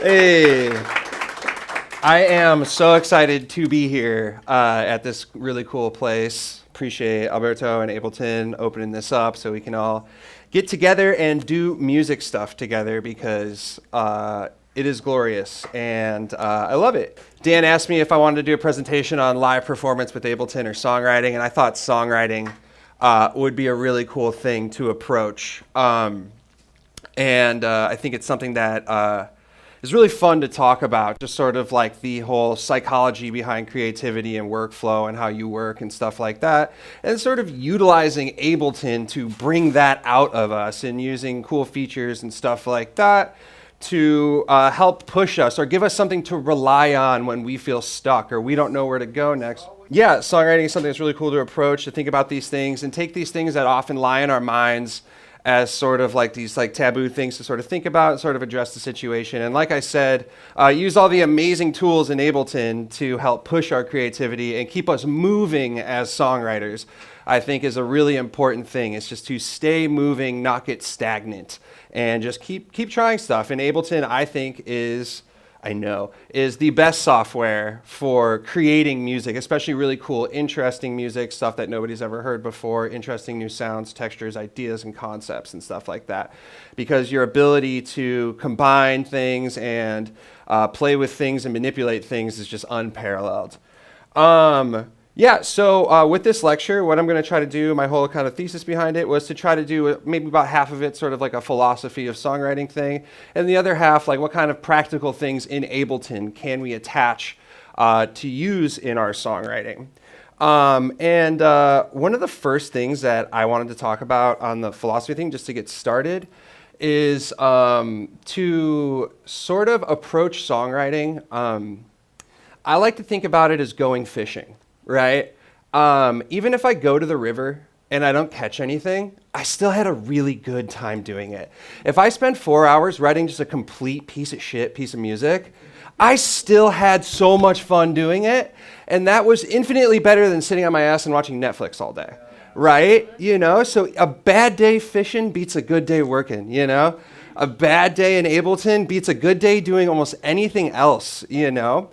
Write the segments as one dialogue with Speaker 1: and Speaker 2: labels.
Speaker 1: Hey, I am so excited to be here at this really cool place. Appreciate Alberto and Ableton opening this up so we can all get together and do music stuff together because it is glorious and I love it. Dan asked me if I wanted to do a presentation on live performance with Ableton or songwriting, and I thought songwriting would be a really cool thing to approach. And I think it's something that is really fun to talk about, just sort of like the whole psychology behind creativity and workflow and how you work and stuff like that, and sort of utilizing Ableton to bring that out of us and using cool features and stuff like that to help push us or give us something to rely on when we feel stuck or we don't know where to go next. Yeah, songwriting is something that's really cool to approach, to think about these things and take these things that often lie in our minds as sort of like these like taboo things to sort of think about and sort of address the situation. And like I said, use all the amazing tools in Ableton to help push our creativity and keep us moving as songwriters, I think is a really important thing. It's just to stay moving, not get stagnant, and just keep trying stuff. And Ableton, I think, is the best software for creating music, especially really cool, interesting music, stuff that nobody's ever heard before, interesting new sounds, textures, ideas, and concepts and stuff like that. Because your ability to combine things and play with things and manipulate things is just unparalleled. So with this lecture, what I'm going to try to do, my whole kind of thesis behind it was to try to do maybe about half of it sort of like a philosophy of songwriting thing, and the other half like what kind of practical things in Ableton can we attach to use in our songwriting. One of the first things that I wanted to talk about on the philosophy thing, just to get started, is to sort of approach songwriting. I like to think about it as going fishing. Right? Even if I go to the river and I don't catch anything, I still had a really good time doing it. If I spend 4 hours writing just a complete piece of shit piece of music, I still had so much fun doing it, and that was infinitely better than sitting on my ass and watching Netflix all day. Right? You know, so a bad day fishing beats a good day working, you know? A bad day in Ableton beats a good day doing almost anything else, you know?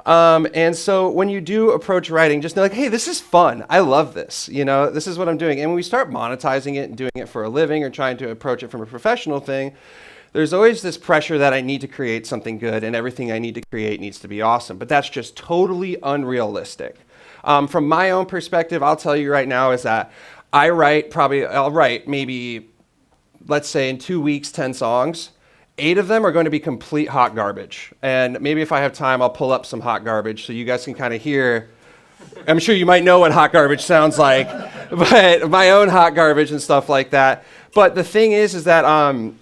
Speaker 1: And so when you do approach writing, just know like, hey, this is fun. I love this. You know, this is what I'm doing. And when we start monetizing it and doing it for a living or trying to approach it from a professional thing, there's always this pressure that I need to create something good and everything I need to create needs to be awesome. But that's just totally unrealistic. From my own perspective, I'll tell you right now is that I'll write maybe, let's say in 2 weeks, 10 songs. 8 of them are going to be complete hot garbage. And maybe if I have time, I'll pull up some hot garbage so you guys can kind of hear. I'm sure you might know what hot garbage sounds like, but my own hot garbage and stuff like that. But the thing is that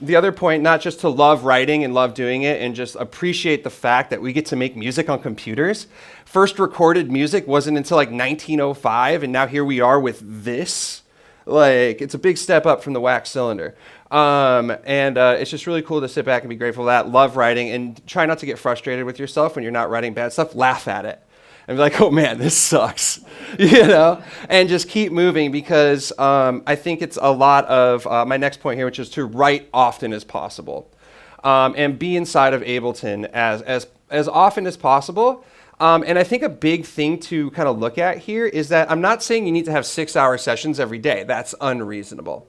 Speaker 1: the other point, not just to love writing and love doing it and just appreciate the fact that we get to make music on computers. First recorded music wasn't until like 1905, and now here we are with this. Like, it's a big step up from the wax cylinder. It's just really cool to sit back and be grateful for that, love writing, and try not to get frustrated with yourself when you're not writing bad stuff. Laugh at it. And be like, oh man, this sucks, you know? And just keep moving because I think it's a lot of my next point here, which is to write often as possible. And be inside of Ableton as often as possible. And I think a big thing to kind of look at here is that I'm not saying you need to have 6-hour sessions every day. That's unreasonable,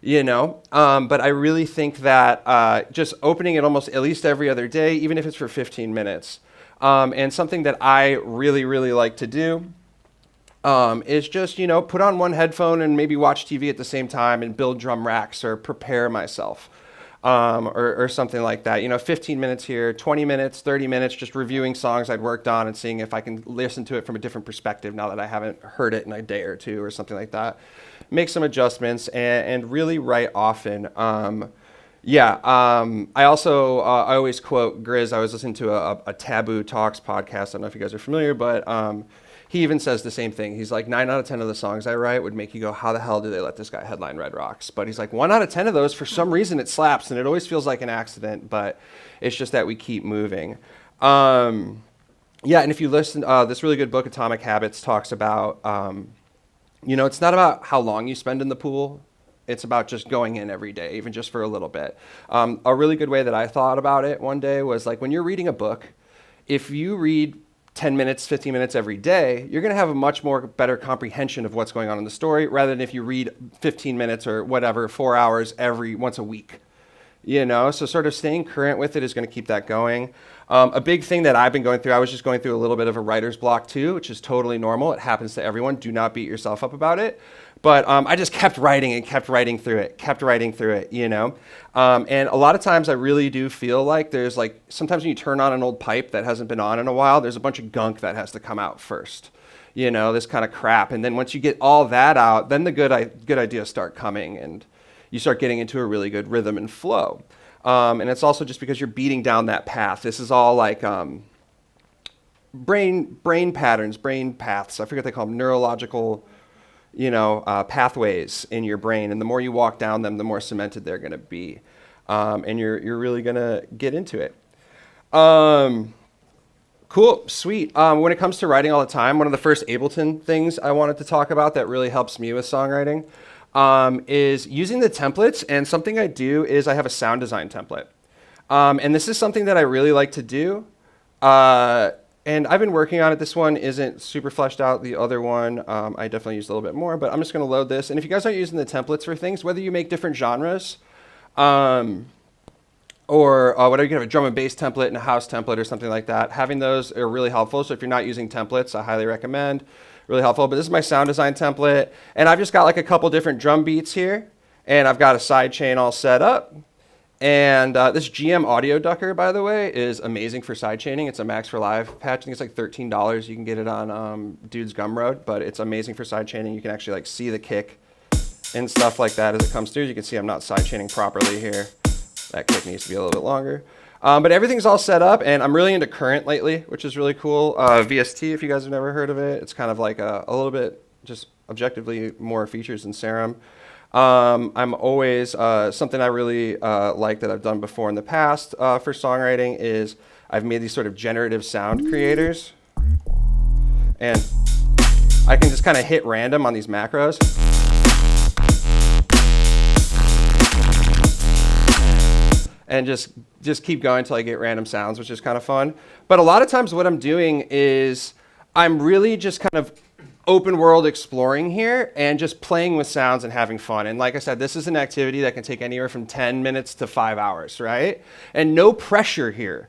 Speaker 1: you know? But I really think that just opening it almost at least every other day, even if it's for 15 minutes, and something that I really, really like to do is just, you know, put on one headphone and maybe watch TV at the same time and build drum racks or prepare myself. Or something like that. You know, 15 minutes here, 20 minutes, 30 minutes, just reviewing songs I'd worked on and seeing if I can listen to it from a different perspective now that I haven't heard it in a day or two or something like that. Make some adjustments and really write often. I always quote Grizz. I was listening to a Taboo Talks podcast. I don't know if you guys are familiar, but he even says the same thing. He's like, 9 out of 10 of the songs I write would make you go, how the hell do they let this guy headline Red Rocks? But he's like, 1 out of 10 of those, for some reason it slaps, and it always feels like an accident, but it's just that we keep moving. And if you listen, this really good book, Atomic Habits, talks about, you know, it's not about how long you spend in the pool. It's about just going in every day, even just for a little bit. A really good way that I thought about it one day was like when you're reading a book, if you read 10 minutes, 15 minutes every day, you're going to have a much more better comprehension of what's going on in the story rather than if you read 15 minutes or whatever, 4 hours once a week. You know, so sort of staying current with it is going to keep that going. A big thing that I've been going through, I was just going through a little bit of a writer's block too, which is totally normal. It happens to everyone. Do not beat yourself up about it. But I just kept writing and kept writing through it, you know. And a lot of times I really do feel like there's like, sometimes when you turn on an old pipe that hasn't been on in a while, there's a bunch of gunk that has to come out first. You know, this kind of crap. And then once you get all that out, then the good ideas start coming and you start getting into a really good rhythm and flow. And it's also just because you're beating down that path. This is all like brain patterns, brain paths. I forget what they call them, neurological, you know, pathways in your brain. And the more you walk down them, the more cemented they're going to be. And you're really going to get into it. Cool, sweet. When it comes to writing all the time, one of the first Ableton things I wanted to talk about that really helps me with songwriting is using the templates. And something I do is I have a sound design template. And this is something that I really like to do. And I've been working on it. This one isn't super fleshed out. The other one, I definitely used a little bit more, but I'm just going to load this. And if you guys aren't using the templates for things, whether you make different genres, or whether you can have a drum and bass template and a house template or something like that, having those are really helpful. So if you're not using templates, I highly recommend. Really helpful. But this is my sound design template. And I've just got like a couple different drum beats here. And I've got a side chain all set up. And this GM audio ducker, by the way, is amazing for side chaining. It's a Max for Live patch. I think it's like $13. You can get it on Dude's Gumroad, but it's amazing for side chaining. You can actually like see the kick and stuff like that as it comes through. You can see I'm not side chaining properly here. That kick needs to be a little bit longer. But everything's all set up, and I'm really into Current lately, which is really cool. VST, if you guys have never heard of it, it's kind of like a little bit just objectively more features than Serum. I'm always, something I really like that I've done before in the past for songwriting is I've made these sort of generative sound creators. And I can just kind of hit random on these macros. And just keep going until I get random sounds, which is kind of fun. But a lot of times what I'm doing is I'm really just kind of open world exploring here and just playing with sounds and having fun. And like I said, this is an activity that can take anywhere from 10 minutes to 5 hours, right? And no pressure here.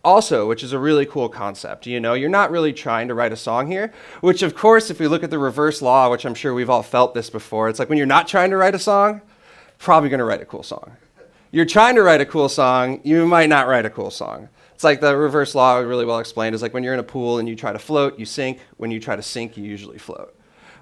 Speaker 1: Also, which is a really cool concept, you know, you're not really trying to write a song here, which of course, if we look at the reverse law, which I'm sure we've all felt this before, it's like when you're not trying to write a song, probably going to write a cool song. You're trying to write a cool song, you might not write a cool song. It's like the reverse law, really well explained, is like when you're in a pool and you try to float, you sink. When you try to sink, you usually float.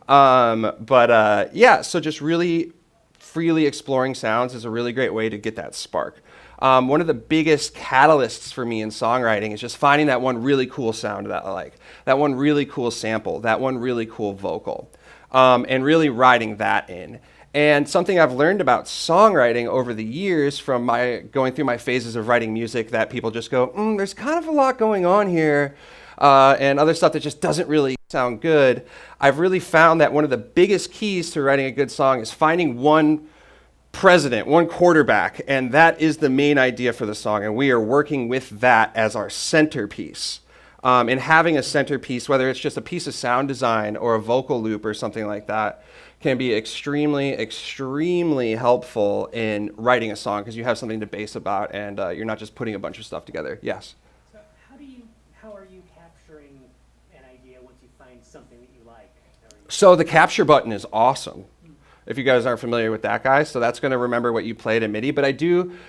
Speaker 1: Yeah, so just really freely exploring sounds is a really great way to get that spark. One of the biggest catalysts for me in songwriting is just finding that one really cool sound that I like, that one really cool sample, that one really cool vocal, and really riding that in. And something I've learned about songwriting over the years from going through my phases of writing music that people just go, there's kind of a lot going on here, and other stuff that just doesn't really sound good. I've really found that one of the biggest keys to writing a good song is finding one president, one quarterback, and that is the main idea for the song. And we are working with that as our centerpiece. And having a centerpiece, whether it's just a piece of sound design or a vocal loop or something like that, can be extremely, extremely helpful in writing a song because you have something to base about and you're not just putting a bunch of stuff together. Yes?
Speaker 2: So how are you capturing an idea once you find something that you like?
Speaker 1: So the capture button is awesome. If you guys aren't familiar with that, guys, so that's going to remember what you played in MIDI. But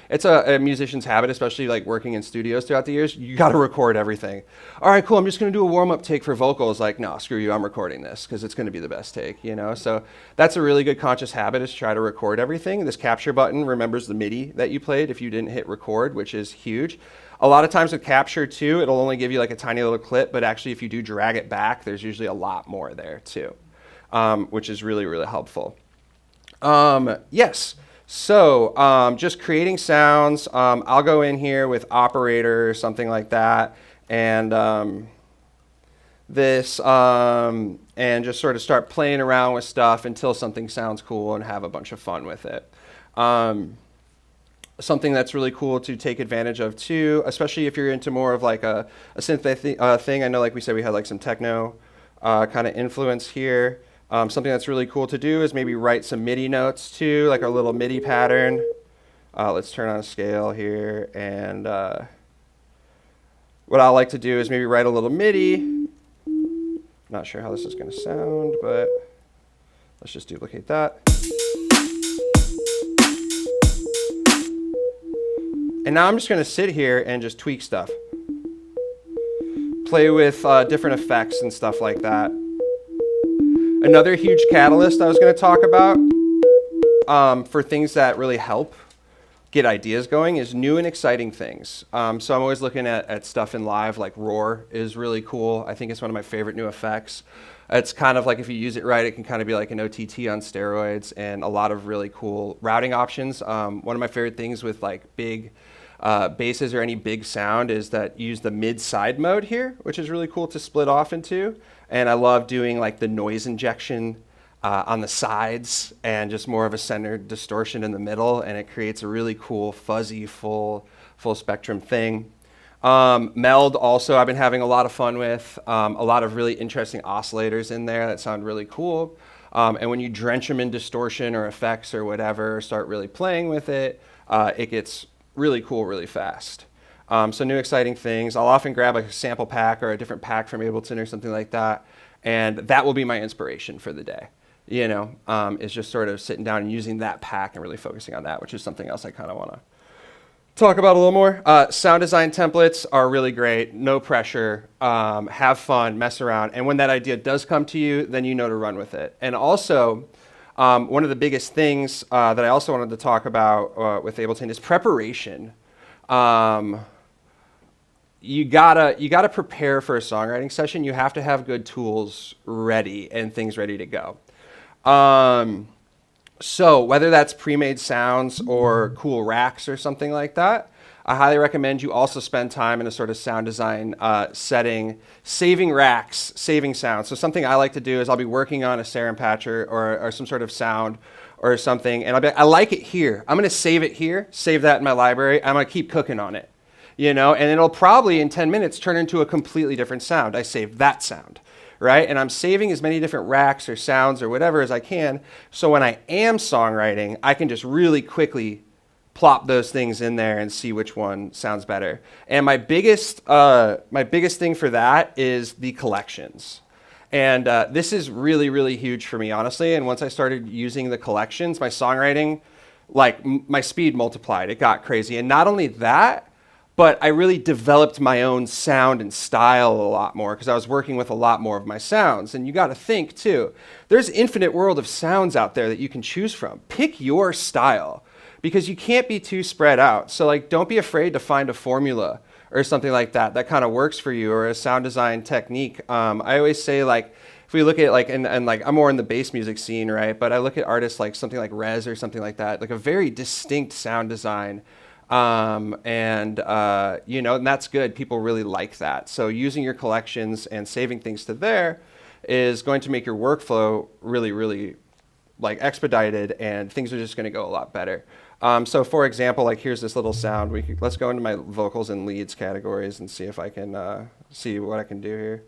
Speaker 1: it's a musician's habit, especially like working in studios throughout the years. You got to record everything. All right, cool. I'm just going to do a warm-up take for vocals. Like, no, screw you. I'm recording this because it's going to be the best take, you know? So that's a really good conscious habit is to try to record everything. This capture button remembers the MIDI that you played if you didn't hit record, which is huge. A lot of times with capture too, it'll only give you like a tiny little clip, but actually if you do drag it back, there's usually a lot more there too, which is really, really helpful. Yes, so just creating sounds. I'll go in here with operator or something like that, and this, and just sort of start playing around with stuff until something sounds cool and have a bunch of fun with it. Something that's really cool to take advantage of too, especially if you're into more of like a synth thing. I know, like we said, we had like some techno kind of influence here. Something that's really cool to do is maybe write some MIDI notes too, like our little MIDI pattern. Let's turn on a scale here, and what I like to do is maybe write a little MIDI. Not sure how this is going to sound, but let's just duplicate that. And now I'm just going to sit here and just tweak stuff. Play with different effects and stuff like that. Another huge catalyst I was going to talk about for things that really help get ideas going is new and exciting things. So I'm always looking at stuff in live, like Roar is really cool. I think it's one of my favorite new effects. It's kind of like, if you use it right, it can kind of be like an OTT on steroids, and a lot of really cool routing options. One of my favorite things with like big basses or any big sound is that you use the mid-side mode here, which is really cool to split off into. And I love doing like the noise injection on the sides and just more of a centered distortion in the middle, and it creates a really cool, fuzzy, full spectrum thing. Meld also I've been having a lot of fun with. A lot of really interesting oscillators in there that sound really cool. And when you drench them in distortion or effects or whatever, start really playing with it, it gets really cool really fast. So new exciting things. I'll often grab a sample pack or a different pack from Ableton or something like that, and that will be my inspiration for the day. You know, it's just sort of sitting down and using that pack and really focusing on that, which is something else I kind of want to talk about a little more. Sound design templates are really great. No pressure. Have fun, mess around. And when that idea does come to you, then you know to run with it. And also, one of the biggest things that I also wanted to talk about with Ableton is preparation. You gotta prepare for a songwriting session. You have to have good tools ready and things ready to go. So whether that's pre-made sounds or cool racks or something like that, I highly recommend you also spend time in a sort of sound design setting, saving racks, saving sounds. So something I like to do is I'll be working on a sarum patcher or some sort of sound or something, and I'll be, I like it here. I'm gonna save it here, save that in my library. I'm gonna keep cooking on it, you know, and it'll probably in 10 minutes turn into a completely different sound. I saved that sound. Right? And I'm saving as many different racks or sounds or whatever as I can, so when I am songwriting, I can just really quickly plop those things in there and see which one sounds better. And my biggest thing for that is the collections. And this is really, really huge for me, honestly. And once I started using the collections, my songwriting, like my speed multiplied. It got crazy. And not only that, but I really developed my own sound and style a lot more because I was working with a lot more of my sounds. And you got to think too, there's an infinite world of sounds out there that you can choose from. Pick your style because you can't be too spread out. So like, don't be afraid to find a formula or something like that that kind of works for you, or a sound design technique. I always say, like, if we look at like, and like I'm more in the bass music scene, right? But I look at artists like something like Rez or something like that, like a very distinct sound design. You know, and that's good. People really like that. So using your collections and saving things to there is going to make your workflow really, really like expedited, and things are just going to go a lot better. So for example, like here's this little sound. Let's go into my vocals and leads categories and see if I can see what I can do here.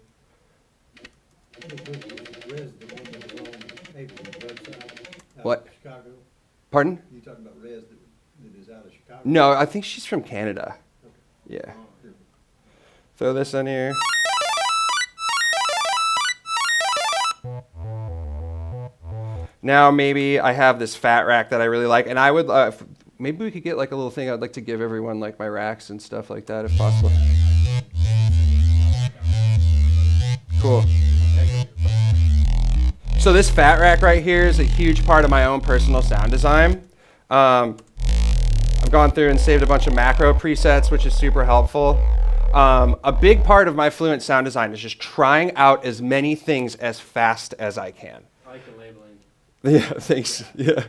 Speaker 1: What?
Speaker 3: Chicago.
Speaker 1: Pardon?
Speaker 3: You talking about Rez that is out of Chicago?
Speaker 1: No, I think she's from Canada.
Speaker 3: Okay.
Speaker 1: Yeah. Throw this in here. Now maybe I have this fat rack that I really like, and I would, maybe we could get like a little thing. I'd like to give everyone like my racks and stuff like that if possible. Cool. So this fat rack right here is a huge part of my own personal sound design. I've gone through and saved a bunch of macro presets, which is super helpful. A big part of my fluent sound design is just trying out as many things as fast as I can.
Speaker 2: I like the labeling.
Speaker 1: Yeah, thanks. Yeah.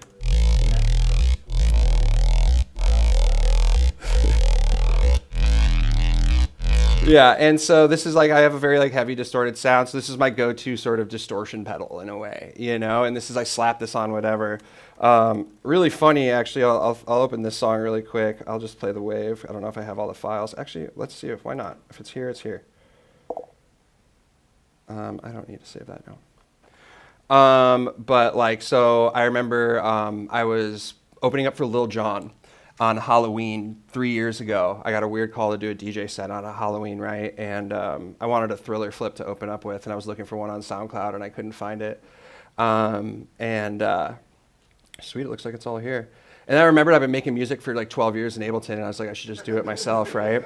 Speaker 1: Yeah, and so this is like, I have a very like heavy distorted sound, so this is my go-to sort of distortion pedal in a way, you know, and this is, I slap this on whatever. Really funny, actually, I'll open this song really quick. I'll just play the wave. I don't know if I have all the files. Actually, let's see why not? If it's here, it's here. I don't need to save that now. But like, so I remember I was opening up for Lil Jon on Halloween 3 years ago. I got a weird call to do a DJ set on a Halloween, right? And I wanted a Thriller flip to open up with, and I was looking for one on SoundCloud, and I couldn't find it. Sweet, it looks like it's all here. And I remembered I've been making music for like 12 years in Ableton, and I was like, I should just do it myself, right?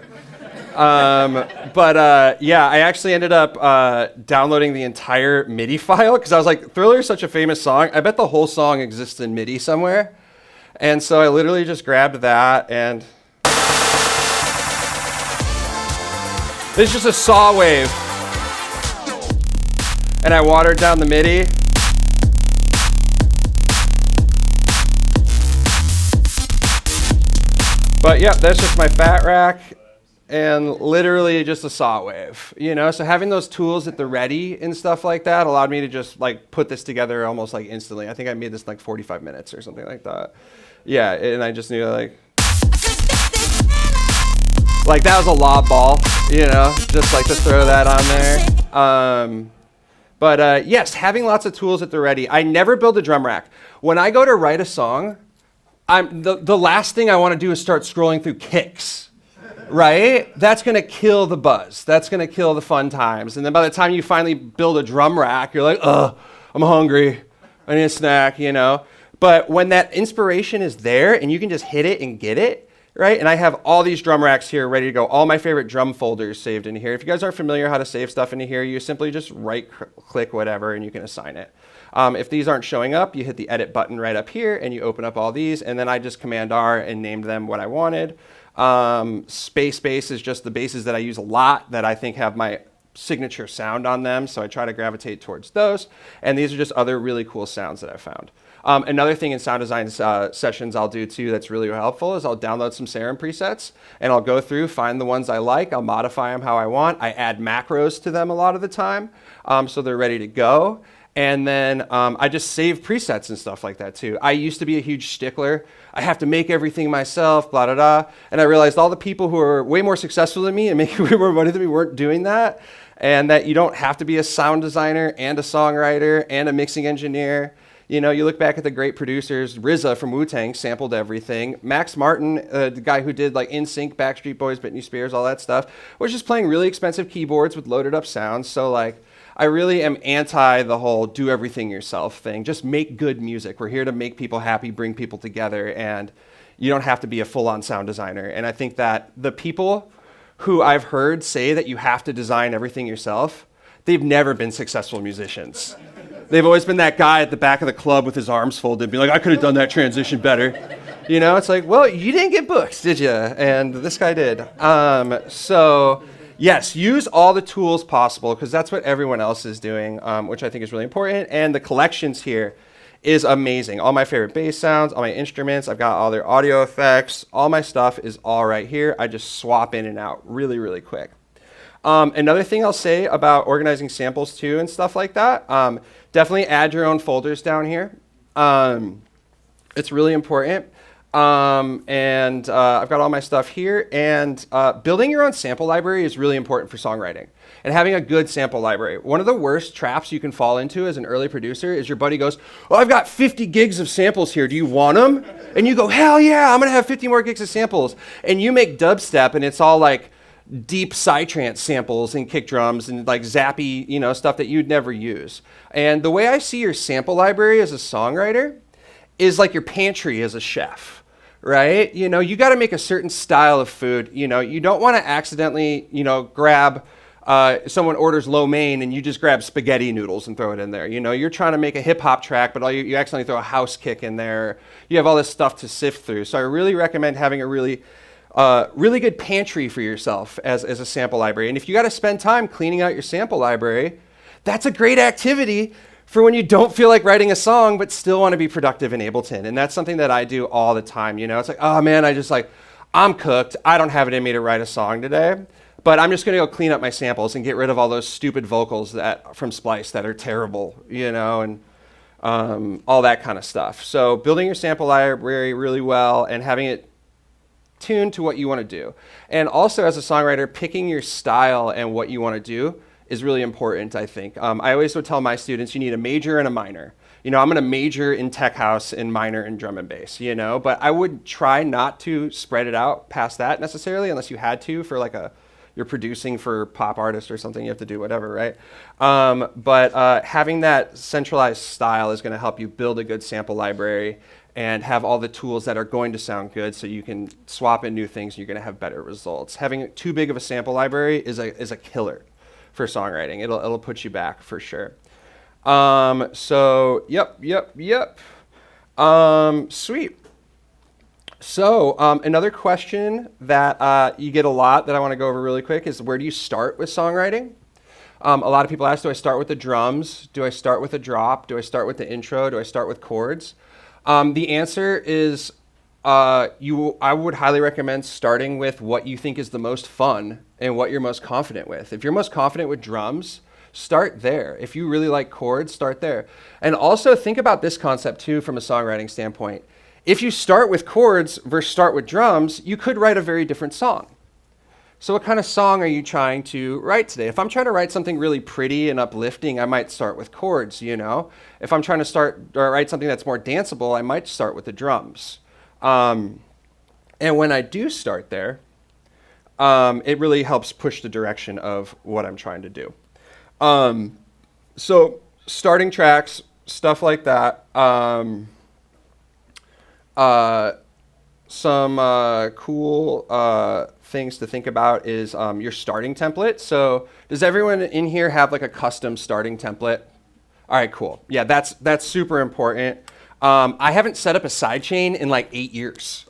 Speaker 1: Yeah, I actually ended up downloading the entire MIDI file, because I was like, Thriller is such a famous song. I bet the whole song exists in MIDI somewhere. And so I literally just grabbed that, and this is just a saw wave. And I watered down the MIDI. But yeah, that's just my fat rack and literally just a saw wave, you know? So having those tools at the ready and stuff like that allowed me to just like put this together almost like instantly. I think I made this in like 45 minutes or something like that. Yeah, and I just knew like that was a lob ball, you know, just like to throw that on there. Yes, having lots of tools at the ready. I never build a drum rack. When I go to write a song, the last thing I want to do is start scrolling through kicks, right? That's going to kill the buzz. That's going to kill the fun times. And then by the time you finally build a drum rack, you're like, ugh, I'm hungry. I need a snack, you know? But when that inspiration is there and you can just hit it and get it, right? And I have all these drum racks here ready to go, all my favorite drum folders saved in here. If you guys aren't familiar how to save stuff into here, you simply just right-click whatever and you can assign it. If these aren't showing up, you hit the edit button right up here and you open up all these, and then I just Command R and named them what I wanted. Space bass is just the basses that I use a lot that I think have my signature sound on them, so I try to gravitate towards those. And these are just other really cool sounds that I found. Another thing in sound design sessions I'll do too that's really helpful is I'll download some Serum presets and I'll go through, find the ones I like, I'll modify them how I want. I add macros to them a lot of the time, so they're ready to go. And then I just save presets and stuff like that too. I used to be a huge stickler. I have to make everything myself, blah, blah, blah. And I realized all the people who are way more successful than me and making way more money than me weren't doing that. And that you don't have to be a sound designer and a songwriter and a mixing engineer. You know, you look back at the great producers, RZA from Wu-Tang sampled everything. Max Martin, the guy who did like NSYNC, Backstreet Boys, Britney Spears, all that stuff, was just playing really expensive keyboards with loaded up sounds. So like, I really am anti the whole do everything yourself thing. Just make good music. We're here to make people happy, bring people together, and you don't have to be a full-on sound designer. And I think that the people who I've heard say that you have to design everything yourself, they've never been successful musicians. They've always been that guy at the back of the club with his arms folded, being like, I could have done that transition better. You know, it's like, well, you didn't get booked, did you? And this guy did. So yes, use all the tools possible, because that's what everyone else is doing, which I think is really important. And the collections here is amazing. All my favorite bass sounds, all my instruments, I've got all their audio effects, all my stuff is all right here. I just swap in and out really, really quick. Another thing I'll say about organizing samples too and stuff like that, definitely add your own folders down here. It's really important. I've got all my stuff here, and building your own sample library is really important for songwriting and having a good sample library. One of the worst traps you can fall into as an early producer is your buddy goes, oh, I've got 50 gigs of samples here. Do you want them? And you go, hell yeah, I'm going to have 50 more gigs of samples. And you make dubstep, and it's all like deep psytrance samples and kick drums and like zappy, you know, stuff that you'd never use. And the way I see your sample library as a songwriter is like your pantry as a chef, right? You know, you got to make a certain style of food. You know, you don't want to accidentally, you know, grab, someone orders lo mein and you just grab spaghetti noodles and throw it in there. You know, you're trying to make a hip hop track, but you accidentally throw a house kick in there. You have all this stuff to sift through. So I really recommend having a really good pantry for yourself as a sample library. And if you got to spend time cleaning out your sample library, that's a great activity for when you don't feel like writing a song but still want to be productive in Ableton. And that's something that I do all the time. You know, it's like, oh man, I'm cooked. I don't have it in me to write a song today. but I'm just going to go clean up my samples and get rid of all those stupid vocals that from Splice that are terrible, you know, and all that kind of stuff. So building your sample library really well and having it tuned to what you want to do. And also as a songwriter, picking your style and what you want to do is really important, I think. I always would tell my students, you need a major and a minor. You know, I'm going to major in tech house and minor in drum and bass, you know, but I would try not to spread it out past that necessarily unless you had to for like you're producing for pop artist or something, you have to do whatever, right? But having that centralized style is going to help you build a good sample library and have all the tools that are going to sound good so you can swap in new things and you're going to have better results. Having too big of a sample library is a killer for songwriting. It'll put you back for sure. So, yep. Sweet. So, another question that you get a lot that I want to go over really quick is where do you start with songwriting? A lot of people ask, do I start with the drums? Do I start with a drop? Do I start with the intro? Do I start with chords? The answer is I would highly recommend starting with what you think is the most fun and what you're most confident with. If you're most confident with drums, start there. If you really like chords, start there. And also think about this concept too from a songwriting standpoint. If you start with chords versus start with drums, you could write a very different song. So what kind of song are you trying to write today? If I'm trying to write something really pretty and uplifting, I might start with chords, you know? If I'm trying to write something that's more danceable, I might start with the drums. And when I do start there, it really helps push the direction of what I'm trying to do. So starting tracks, stuff like that. Some cool things to think about is your starting template. So does everyone in here have like a custom starting template? All right, cool. Yeah, that's super important. I haven't set up a sidechain in like 8 years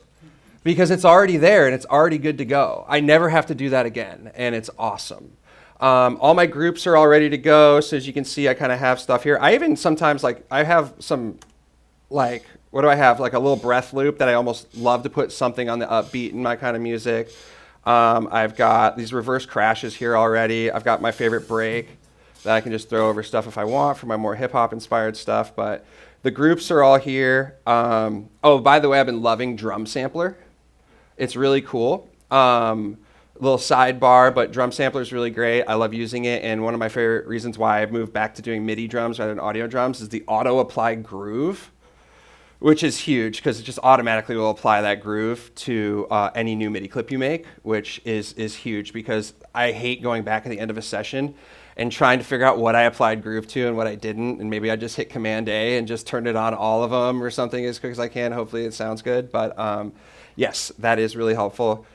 Speaker 1: because it's already there and it's already good to go. I never have to do that again, and it's awesome. All my groups are all ready to go. So as you can see, I kind of have stuff here. I even sometimes I have some what do I have? Like a little breath loop that I almost love to put something on the upbeat in my kind of music. I've got these reverse crashes here already. I've got my favorite break that I can just throw over stuff if I want for my more hip hop inspired stuff. But the groups are all here. Oh, by the way, I've been loving Drum Sampler. It's really cool. Little sidebar, but Drum Sampler is really great. I love using it, and one of my favorite reasons why I've moved back to doing MIDI drums rather than audio drums is the auto-apply groove, which is huge because it just automatically will apply that groove to any new MIDI clip you make, which is huge because I hate going back at the end of a session and trying to figure out what I applied groove to and what I didn't, and maybe I just hit Command A and just turned it on all of them or something as quick as I can. Hopefully it sounds good, but yes, that is really helpful.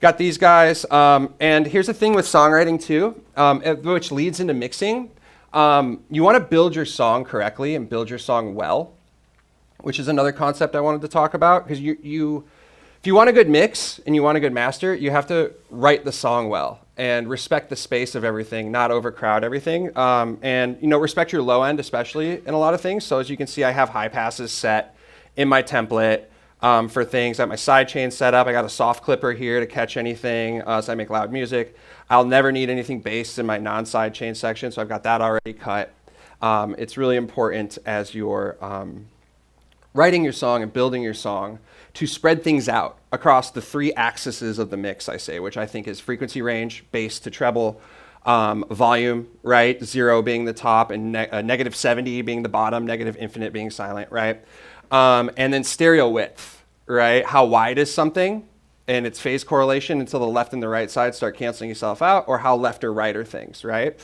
Speaker 1: Got these guys, and here's the thing with songwriting too, which leads into mixing. You want to build your song correctly and build your song well, which is another concept I wanted to talk about, because if you want a good mix and you want a good master, you have to write the song well and respect the space of everything, not overcrowd everything, and respect your low end especially in a lot of things. So as you can see, I have high passes set in my template. For things. I have my sidechain set up. I got a soft clipper here to catch anything as I make loud music. I'll never need anything bass in my non-sidechain section, so I've got that already cut. It's really important as you're writing your song and building your song to spread things out across the 3 axes of the mix, I say, which I think is frequency range, bass to treble, volume, right? 0 being the top and negative 70 being the bottom, negative infinite being silent, right? And then stereo width, right? How wide is something and its phase correlation until the left and the right side start canceling itself out, or how left or right are things, right?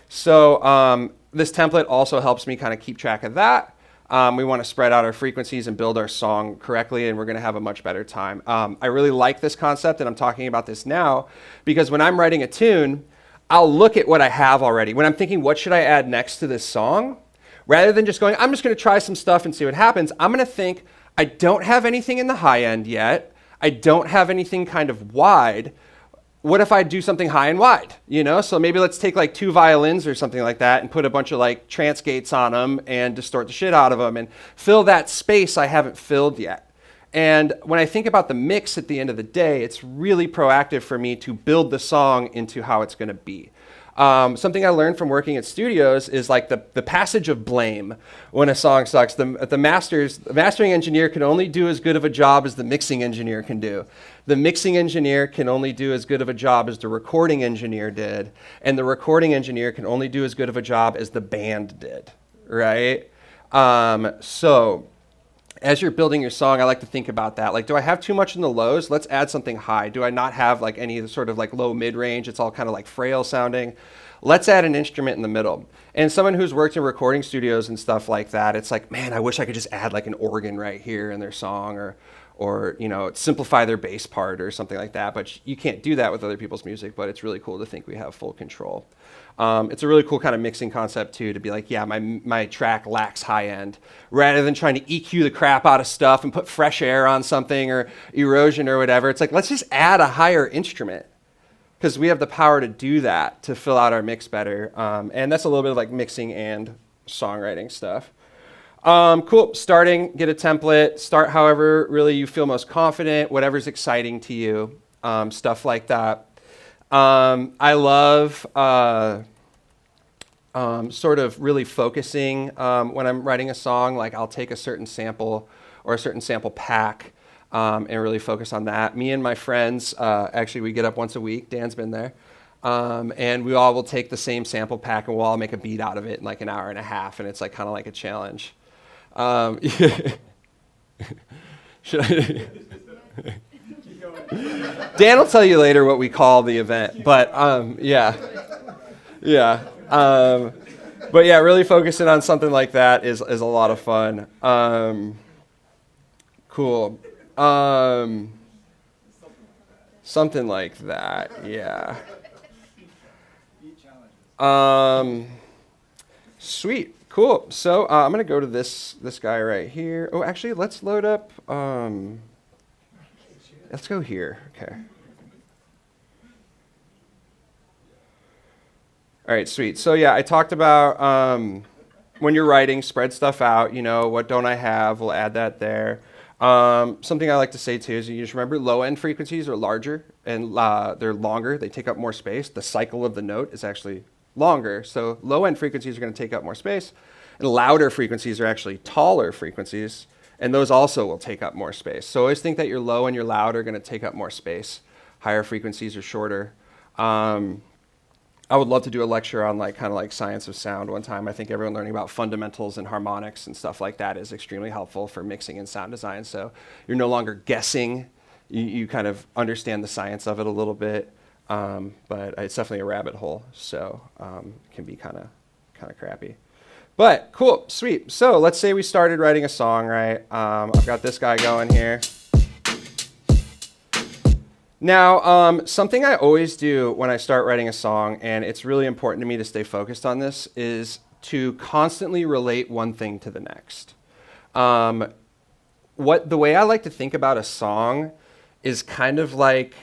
Speaker 1: So this template also helps me kind of keep track of that. We want to spread out our frequencies and build our song correctly, and we're going to have a much better time. I really like this concept, and I'm talking about this now because when I'm writing a tune, I'll look at what I have already. When I'm thinking, what should I add next to this song? Rather than just going, I'm just going to try some stuff and see what happens, I'm going to think, I don't have anything in the high end yet. I don't have anything kind of wide. What if I do something high and wide? So maybe let's take like 2 violins or something like that and put a bunch of like trance gates on them and distort the shit out of them and fill that space I haven't filled yet. And when I think about the mix at the end of the day, it's really proactive for me to build the song into how it's going to be. Something I learned from working at studios is like the passage of blame when a song sucks. The mastering engineer can only do as good of a job as the mixing engineer can do. The mixing engineer can only do as good of a job as the recording engineer did. And the recording engineer can only do as good of a job as the band did, right? So as you're building your song, I like to think about that. Like, do I have too much in the lows? Let's add something high. Do I not have like any sort of like low mid-range? It's all kind of like frail sounding. Let's add an instrument in the middle. And someone who's worked in recording studios and stuff like that, it's like, man, I wish I could just add like an organ right here in their song, or you know, simplify their bass part or something like that. But you can't do that with other people's music, but it's really cool to think we have full control. It's a really cool kind of mixing concept too, to be like, yeah, my track lacks high end. Rather than trying to EQ the crap out of stuff and put fresh air on something or erosion or whatever, it's like, let's just add a higher instrument, because we have the power to do that, to fill out our mix better. And that's a little bit of like mixing and songwriting stuff. Cool, starting, get a template, start however really you feel most confident, whatever's exciting to you, stuff like that. I love sort of really focusing when I'm writing a song. Like, I'll take a certain sample or a certain sample pack and really focus on that. Me and my friends, actually we get up once a week, Dan's been there, and we all will take the same sample pack and we'll all make a beat out of it in like an hour and a half, and it's like kind of like a challenge. Should I? Dan will tell you later what we call the event, but yeah. But yeah, really focusing on something like that is a lot of fun. Cool. Something like that, yeah. Sweet, cool. So I'm gonna go to this guy right here. Oh, actually, let's load up. Let's go here. Okay. All right, sweet. So yeah, I talked about when you're writing, spread stuff out. You know, what don't I have? We'll add that there. Something I like to say too is you just remember low-end frequencies are larger and they're longer. They take up more space. The cycle of the note is actually longer. So low-end frequencies are going to take up more space, and louder frequencies are actually taller frequencies. And those also will take up more space. So always think that your low and your loud are going to take up more space. Higher frequencies are shorter. I would love to do a lecture on like kind of like science of sound one time. I think everyone learning about fundamentals and harmonics and stuff like that is extremely helpful for mixing and sound design. So you're no longer guessing. You kind of understand the science of it a little bit. But it's definitely a rabbit hole. So it can be kind of crappy. But cool, sweet. So let's say we started writing a song, right? I've got this guy going here. Now, something I always do when I start writing a song, and it's really important to me to stay focused on this, is to constantly relate one thing to the next. The way I like to think about a song is kind of like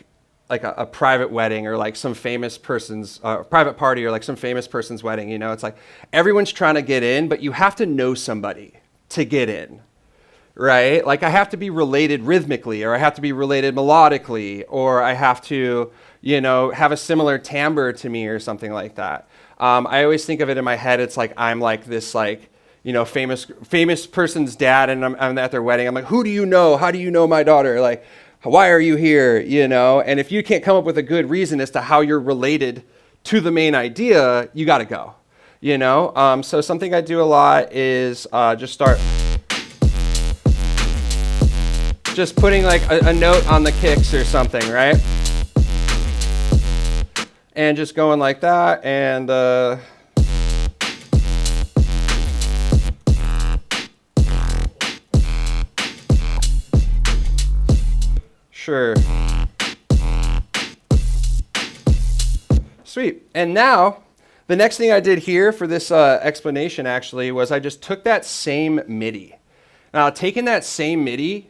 Speaker 1: a private wedding, or like some famous person's private party, or like some famous person's wedding. You know, it's like everyone's trying to get in, but you have to know somebody to get in, right? Like, I have to be related rhythmically, or I have to be related melodically, or I have to, you know, have a similar timbre to me or something like that. I always think of it in my head. It's like I'm like this, like, you know, famous person's dad, and I'm at their wedding. I'm like, who do you know? How do you know my daughter? Like, why are you here? You know, and if you can't come up with a good reason as to how you're related to the main idea, you got to go. You know, so something I do a lot is just start just putting like a note on the kicks or something, right? And just going like that, and sure. Sweet. And now, the next thing I did here for this explanation actually was I just took that same MIDI. Now, taking that same MIDI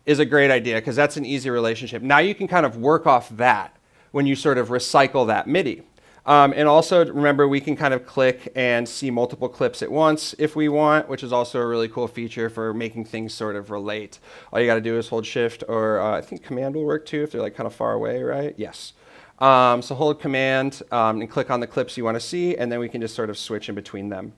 Speaker 1: is a great idea because that's an easy relationship. Now you can kind of work off that when you sort of recycle that MIDI. And also remember, we can kind of click and see multiple clips at once if we want, which is also a really cool feature for making things sort of relate. All you got to do is hold shift, or I think command will work too if they're like kind of far away, right? Yes. So hold command and click on the clips you want to see, and then we can just sort of switch in between them.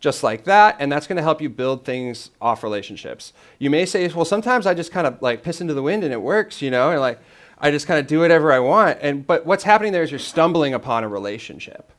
Speaker 1: Just like that, and that's going to help you build things off relationships. You may say, well, sometimes I just kind of like piss into the wind and it works, you know, and like I just kind of do whatever I want. But what's happening there is you're stumbling upon a relationship,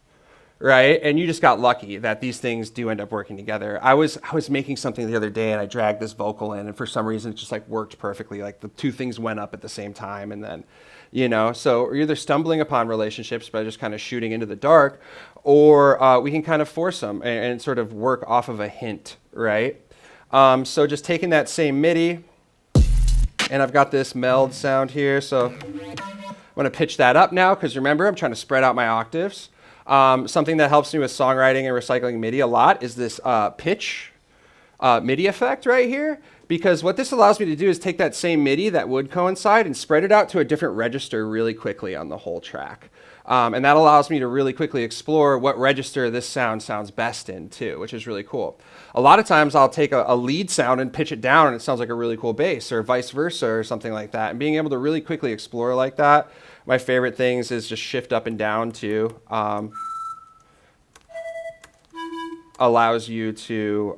Speaker 1: right? And you just got lucky that these things do end up working together. I was making something the other day and I dragged this vocal in, and for some reason it just like worked perfectly. Like the two things went up at the same time, and then, you know, so we're either stumbling upon relationships by just kind of shooting into the dark, or we can kind of force them and sort of work off of a hint, right? So just taking that same MIDI, and I've got this meld sound here, so I'm going to pitch that up now, because remember, I'm trying to spread out my octaves. Something that helps me with songwriting and recycling MIDI a lot is this pitch MIDI effect right here, because what this allows me to do is take that same MIDI that would coincide and spread it out to a different register really quickly on the whole track. And that allows me to really quickly explore what register this sound sounds best in too, which is really cool. A lot of times I'll take a lead sound and pitch it down and it sounds like a really cool bass, or vice versa or something like that. And being able to really quickly explore like that, my favorite things is just shift up and down too. Allows you to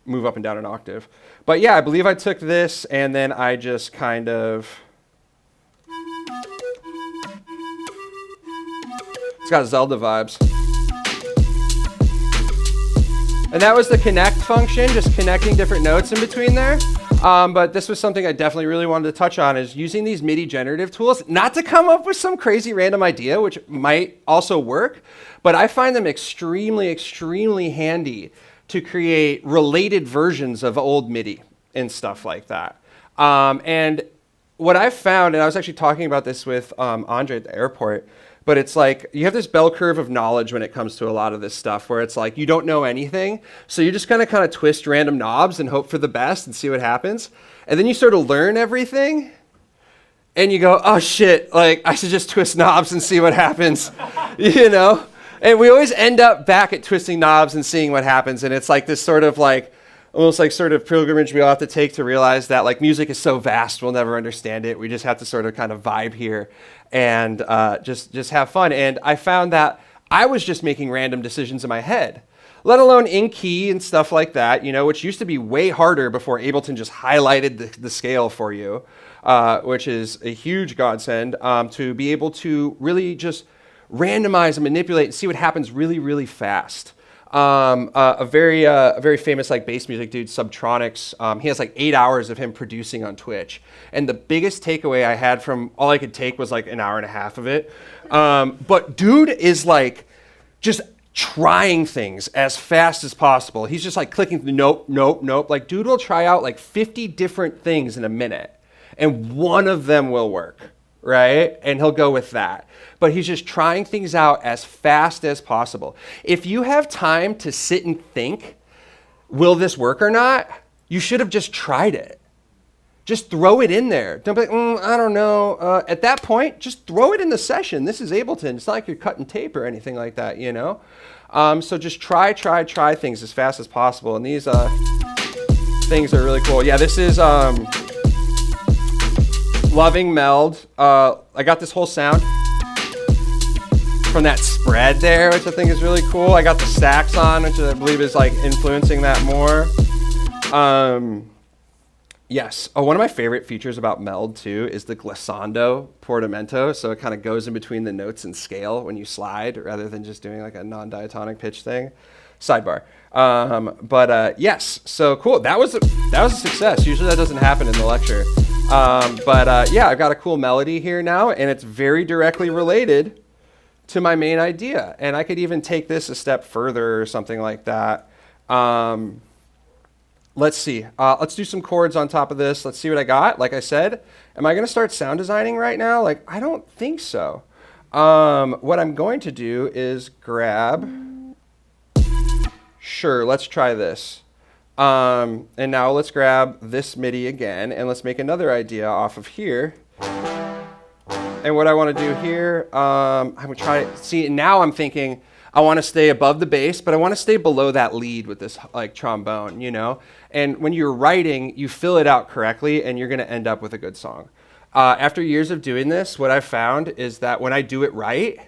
Speaker 1: move up and down an octave. But yeah, I believe I took this and then I just kind of, it's got Zelda vibes. And that was the connect function, just connecting different notes in between there. But this was something I definitely really wanted to touch on, is using these MIDI generative tools, not to come up with some crazy random idea, which might also work, but I find them extremely, extremely handy to create related versions of old MIDI and stuff like that. And what I've found, and I was actually talking about this with Andre at the airport, but it's like you have this bell curve of knowledge when it comes to a lot of this stuff, where it's like you don't know anything, so you're just gonna kind of twist random knobs and hope for the best and see what happens. And then you sort of learn everything, and you go, oh shit, like I should just twist knobs and see what happens, you know? And we always end up back at twisting knobs and seeing what happens, and it's like this sort of like, almost like sort of pilgrimage we all have to take to realize that like music is so vast, we'll never understand it. We just have to sort of kind of vibe here and just have fun. And I found that I was just making random decisions in my head, let alone in key and stuff like that, you know, which used to be way harder before Ableton just highlighted the scale for you, which is a huge godsend, to be able to really just randomize and manipulate and see what happens really, really fast. A very famous like bass music dude, Subtronics, he has like 8 hours of him producing on Twitch. And the biggest takeaway I had from all I could take was like an hour and a half of it. But dude is like just trying things as fast as possible. He's just like clicking nope, nope, nope. Like dude will try out like 50 different things in a minute and one of them will work, right? And he'll go with that. But he's just trying things out as fast as possible. If you have time to sit and think, will this work or not? You should have just tried it. Just throw it in there. Don't be like, I don't know. At that point, just throw it in the session. This is Ableton. It's not like you're cutting tape or anything like that, you know? So just try things as fast as possible. And these things are really cool. Yeah, this is Loving Meld. I got this whole sound from that spread there, which I think is really cool. I got the sax on, which I believe is like influencing that more. Yes. Oh, one of my favorite features about Meld too is the glissando portamento. So it kind of goes in between the notes and scale when you slide, rather than just doing like a non-diatonic pitch thing. Sidebar. Yes. So cool. That was a success. Usually that doesn't happen in the lecture. Yeah, I've got a cool melody here now, and it's very directly related to my main idea. And I could even take this a step further or something like that. Let's see. Let's do some chords on top of this. Let's see what I got. Like I said, am I going to start sound designing right now? Like, I don't think so. What I'm going to do is grab... Sure, let's try this. And now let's grab this MIDI again, and let's make another idea off of here. And what I want to do here, I'm going to try, see, now I'm thinking, I want to stay above the bass, but I want to stay below that lead with this like trombone, you know? And when you're writing, you fill it out correctly and you're going to end up with a good song. After years of doing this, what I've found is that when I do it right,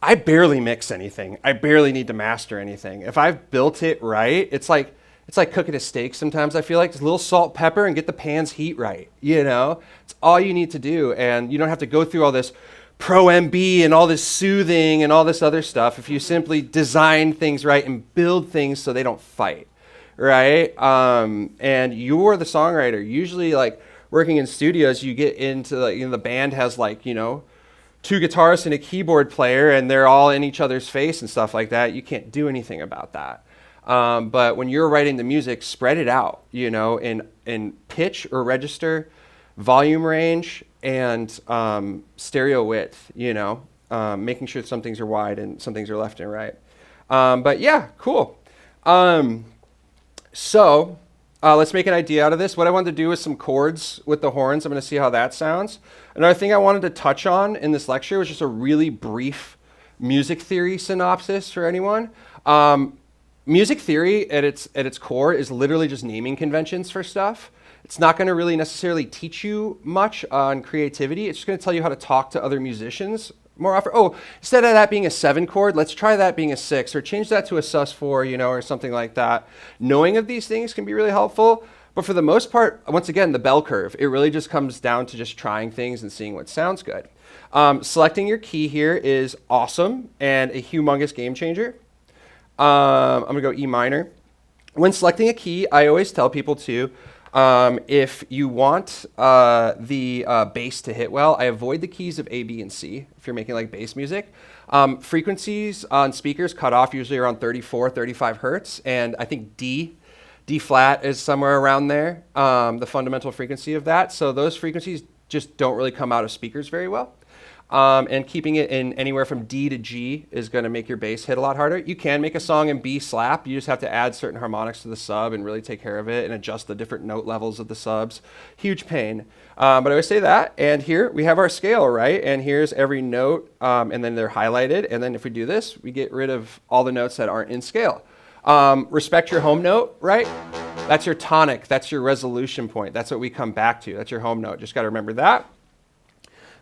Speaker 1: I barely mix anything. I barely need to master anything. If I've built it right, it's like cooking a steak sometimes. I feel like just a little salt, pepper, and get the pan's heat right, you know? It's all you need to do, and you don't have to go through all this Pro MB and all this soothing and all this other stuff if you simply design things right and build things so they don't fight, right? And you're the songwriter. Usually, like, working in studios, you get into, like, you know, the band has, like, you know, 2 guitarists and a keyboard player, and they're all in each other's face and stuff like that. You can't do anything about that. But when you're writing the music, spread it out, you know, in pitch or register, volume range, and stereo width, you know, making sure some things are wide and some things are left and right. But yeah, cool. So let's make an idea out of this. What I wanted to do is some chords with the horns. I'm going to see how that sounds. Another thing I wanted to touch on in this lecture was just a really brief music theory synopsis for anyone. Music theory at its core is literally just naming conventions for stuff. It's not going to really necessarily teach you much on creativity. It's just going to tell you how to talk to other musicians more often. Oh, instead of that being a 7 chord, let's try that being a 6, or change that to a sus4, you know, or something like that. Knowing of these things can be really helpful. But for the most part, once again, the bell curve, it really just comes down to just trying things and seeing what sounds good. Selecting your key here is awesome and a humongous game changer. I'm going to go E minor. When selecting a key, I always tell people to, if you want the bass to hit well, I avoid the keys of A, B, and C if you're making like bass music. Frequencies on speakers cut off usually around 34, 35 hertz, and I think D flat is somewhere around there, the fundamental frequency of that. So those frequencies just don't really come out of speakers very well. And keeping it in anywhere from D to G is going to make your bass hit a lot harder. You can make a song in B slap. You just have to add certain harmonics to the sub and really take care of it and adjust the different note levels of the subs. Huge pain. But I always say that. And here we have our scale, right? And here's every note, and then they're highlighted. And then if we do this, we get rid of all the notes that aren't in scale. Respect your home note, right? That's your tonic. That's your resolution point. That's what we come back to. That's your home note. Just got to remember that.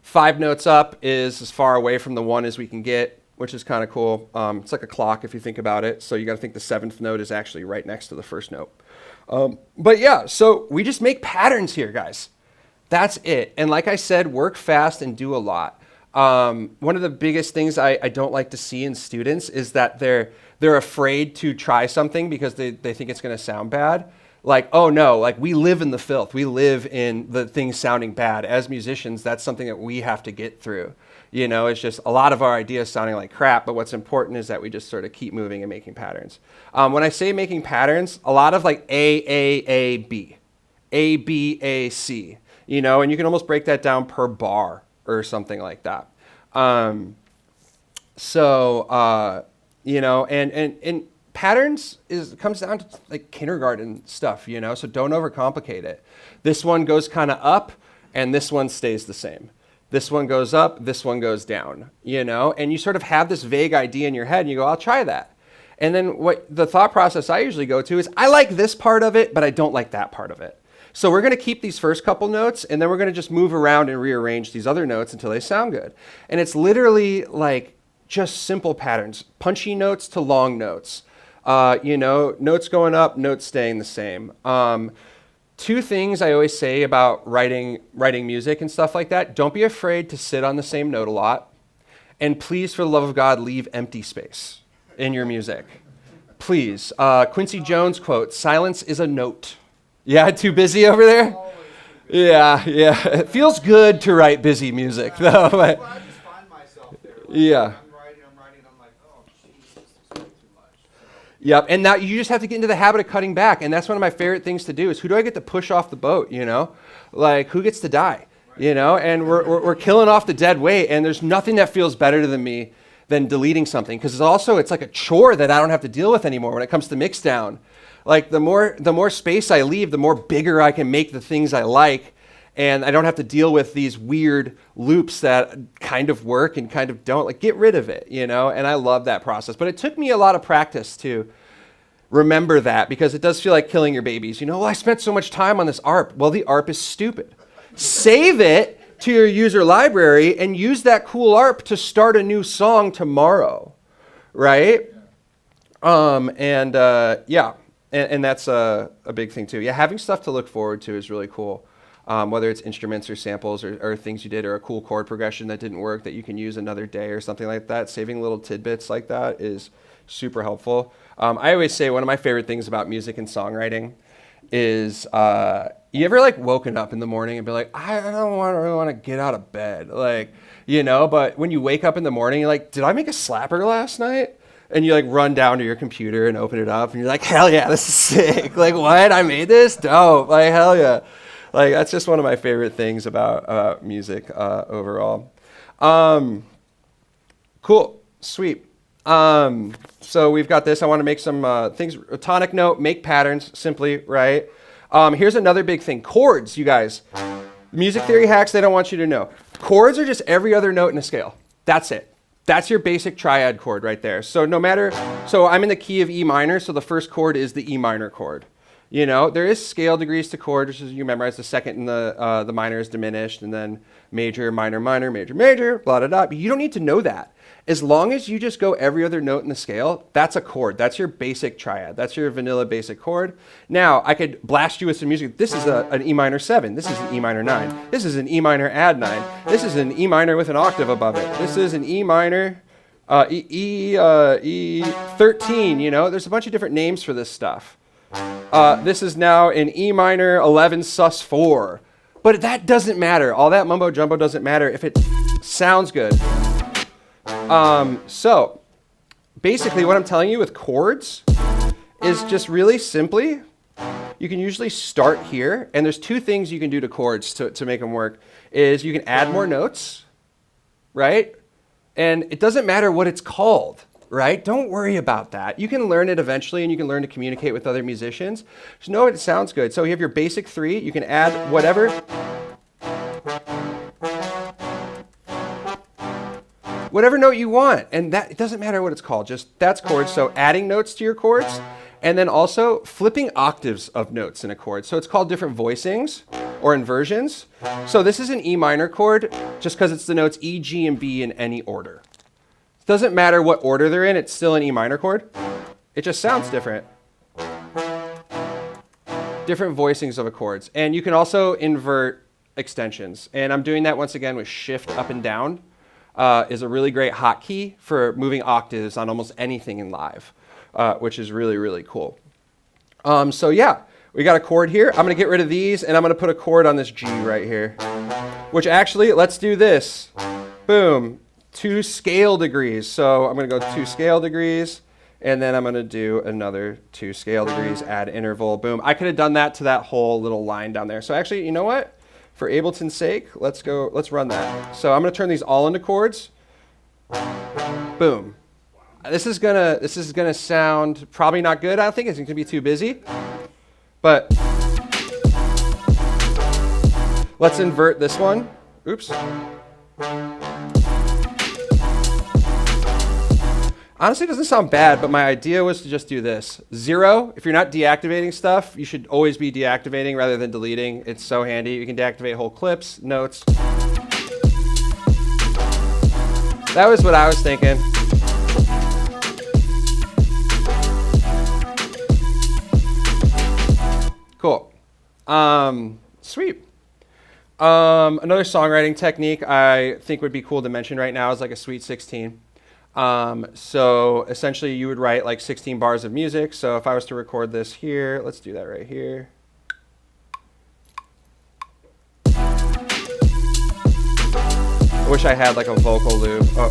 Speaker 1: 5 notes up is as far away from the 1 as we can get, which is kind of cool. It's like a clock if you think about it. So you got to think the 7th note is actually right next to the 1st note. But yeah, so we just make patterns here, guys. That's it. And like I said, work fast and do a lot. One of the biggest things I don't like to see in students is that they're afraid to try something because they think it's going to sound bad. Like, oh no, like we live in the filth. We live in the things sounding bad. As musicians, that's something that we have to get through. You know, it's just a lot of our ideas sounding like crap, but what's important is that we just sort of keep moving and making patterns. When I say making patterns, a lot of like A, B, A, B, A, C, you know, and you can almost break that down per bar or something like that. You know, and patterns comes down to like kindergarten stuff, you know, so don't overcomplicate it. This one goes kind of up and this one stays the same. This one goes up, this one goes down, you know, and you sort of have this vague idea in your head and you go, I'll try that. And then what the thought process I usually go to is I like this part of it, but I don't like that part of it. So we're going to keep these first couple notes and then we're going to just move around and rearrange these other notes until they sound good. And it's literally like just simple patterns, punchy notes to long notes. You know, notes going up, notes staying the same. 2 things I always say about writing music and stuff like that. Don't be afraid to sit on the same note a lot. And please, for the love of God, leave empty space in your music. Please. Quincy Jones quote, "Silence is a note." Yeah, too busy over there? Yeah. It feels good to write busy music, though.
Speaker 4: Well, I just find myself there. Like,
Speaker 1: Yeah.
Speaker 4: I'm writing, I'm like, oh, Jesus, this is way too much.
Speaker 1: Yep, and now you just have to get into the habit of cutting back, and that's one of my favorite things to do is who do I get to push off the boat, you know? Like, who gets to die, you know? And we're killing off the dead weight, and there's nothing that feels better than me than deleting something, because it's like a chore that I don't have to deal with anymore when it comes to mix down. Like, the more space I leave, the more bigger I can make the things I like, And I don't have to deal with these weird loops that kind of work and kind of don't. Like, get rid of it, you know? And I love that process. But it took me a lot of practice to remember that, because it does feel like killing your babies. You know, well, I spent so much time on this ARP. Well, the ARP is stupid. Save it to your user library and use that cool ARP to start a new song tomorrow, right? Yeah, and that's a big thing too. Yeah, having stuff to look forward to is really cool. Whether it's instruments or samples or things you did, or a cool chord progression that didn't work that you can use another day or something like that. Saving little tidbits like that is super helpful. I always say one of my favorite things about music and songwriting is, you ever like woken up in the morning and be like, I don't really want to get out of bed, like, you know, but when you wake up in the morning, you're like, did I make a slapper last night? And you like run down to your computer and open it up and you're like, hell yeah, this is sick. Like, what? I made this? Dope. Like, hell yeah. Like, that's just one of my favorite things about music overall. Cool. Sweet. So we've got this. I want to make some things. A tonic note, make patterns simply, right? Here's another big thing. Chords, you guys. Music theory hacks, they don't want you to know. Chords are just every other note in a scale. That's it. That's your basic triad chord right there. So so I'm in the key of E minor, so the first chord is the E minor chord. You know, there is scale degrees to chord, which is, you memorize the second and the minor is diminished, and then major, minor, minor, major, major, blah, blah, blah. But you don't need to know that. As long as you just go every other note in the scale, that's a chord. That's your basic triad. That's your vanilla basic chord. Now, I could blast you with some music. This is an E minor 7. This is an E minor 9. This is an E minor add 9. This is an E minor with an octave above it. This is an E minor E13, you know. There's a bunch of different names for this stuff. This is now an E minor 11 sus 4. But that doesn't matter. All that mumbo jumbo doesn't matter if it sounds good. So basically what I'm telling you with chords is just really simply, you can usually start here, and there's two things you can do to chords to make them work, is you can add more notes, right? And it doesn't matter what it's called, right? Don't worry about that. You can learn it eventually, and you can learn to communicate with other musicians. Just know it sounds good. So you have your basic 3, you can add whatever note you want, and that it doesn't matter what it's called, just that's chords. So adding notes to your chords, and then also flipping octaves of notes in a chord. So it's called different voicings or inversions. So this is an E minor chord just because it's the notes E, G, and B in any order. It doesn't matter what order they're in, it's still an E minor chord. It just sounds different. Different voicings of a chords. And you can also invert extensions. And I'm doing that once again with shift up and down. Is a really great hotkey for moving octaves on almost anything in live, which is really, really cool. So yeah, we got a chord here. I'm going to get rid of these, and I'm going to put a chord on this G right here, which actually, let's do this. Boom. 2 scale degrees. So I'm going to go 2 scale degrees, and then I'm going to do another 2 scale degrees, add interval. Boom. I could have done that to that whole little line down there. So actually, you know what? For Ableton's sake, let's run that. So I'm going to turn these all into chords. Boom. This is gonna sound probably not good. I don't think it's going to be too busy. But let's invert this one. Oops. Honestly, it doesn't sound bad, but my idea was to just do this. 0, if you're not deactivating stuff, you should always be deactivating rather than deleting. It's so handy. You can deactivate whole clips, notes. That was what I was thinking. Cool. Sweet. Another songwriting technique I think would be cool to mention right now is like a Sweet 16. So essentially you would write like 16 bars of music. So if I was to record this here, let's do that right here. I wish I had like a vocal loop. Oh.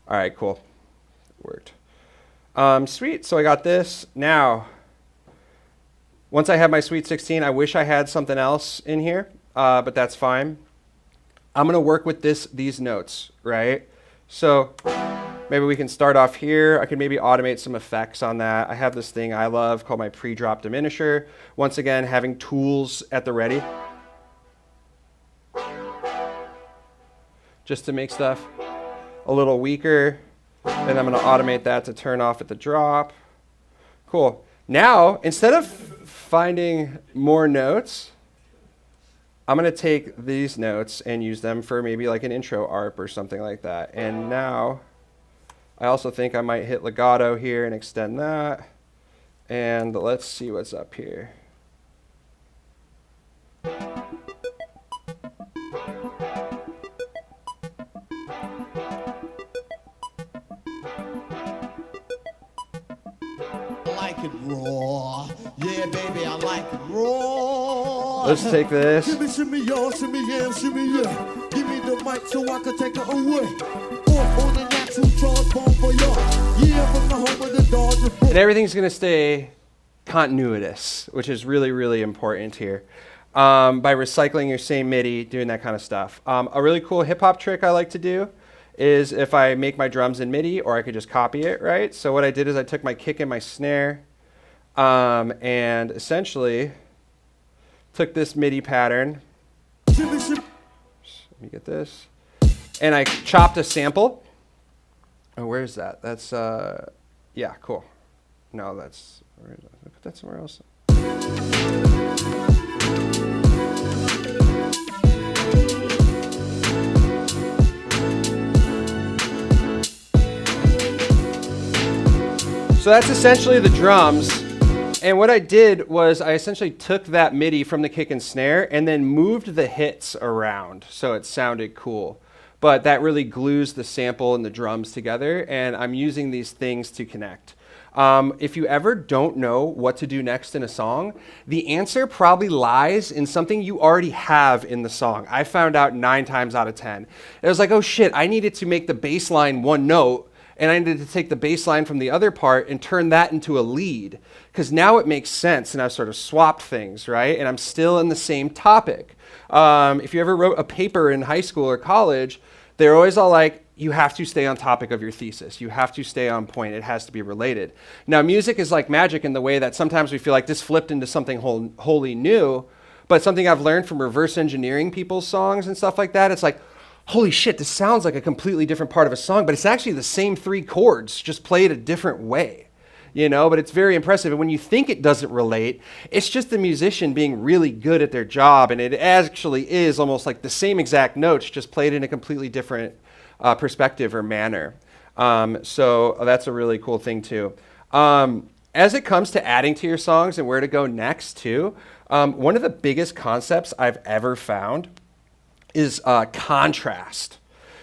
Speaker 1: All right, cool. It worked. Sweet. So I got this. Now, Once I have my Sweet 16, I wish I had something else in here, but that's fine. I'm going to work with these notes, right? So maybe we can start off here. I could maybe automate some effects on that. I have this thing I love called my pre-drop diminisher. Once again, having tools at the ready just to make stuff a little weaker. Then I'm going to automate that to turn off at the drop. Cool. Now, instead of finding more notes, I'm going to take these notes and use them for maybe like an intro arp or something like that. And now I also think I might hit legato here and extend that. And let's see what's up here.
Speaker 5: It raw. Yeah, baby, I like it raw.
Speaker 1: Let's take this.
Speaker 5: Shimmy, y'all, shimmy, yeah, shimmy, yeah. Give me the mic so I can take it away. Off on the natural transform for y'all. Yeah, from the home of the Dodgers.
Speaker 1: And everything's going to stay continuous, which is really, really important here. By recycling your same MIDI, doing that kind of stuff. A really cool hip hop trick I like to do is if I make my drums in MIDI, or I could just copy it, right? So what I did is I took my kick and my snare, and essentially took this MIDI pattern. Let me get this. And I chopped a sample. Oh, where's that? That's, yeah, cool. No, that's, where is that? Let me put that somewhere else. So that's essentially the drums. And what I did was I essentially took that MIDI from the kick and snare and then moved the hits around so it sounded cool. But that really glues the sample and the drums together, and I'm using these things to connect. If you ever don't know what to do next in a song, the answer probably lies in something you already have in the song. I found out 9 times out of 10. It was like, oh shit, I needed to make the bass line one note, and I needed to take the bass line from the other part and turn that into a lead, because now it makes sense, and I've sort of swapped things, right? And I'm still in the same topic. If you ever wrote a paper in high school or college, they're always all like, you have to stay on topic of your thesis. You have to stay on point. It has to be related. Now, music is like magic in the way that sometimes we feel like this flipped into something wholly new, but something I've learned from reverse engineering people's songs and stuff like that, it's like, holy shit, this sounds like a completely different part of a song, but it's actually the same 3 chords, just played a different way, you know, but it's very impressive. And when you think it doesn't relate, it's just the musician being really good at their job, and it actually is almost like the same exact notes, just played in a completely different perspective or manner. So that's a really cool thing too. As it comes to adding to your songs and where to go next too, one of the biggest concepts I've ever found is contrast.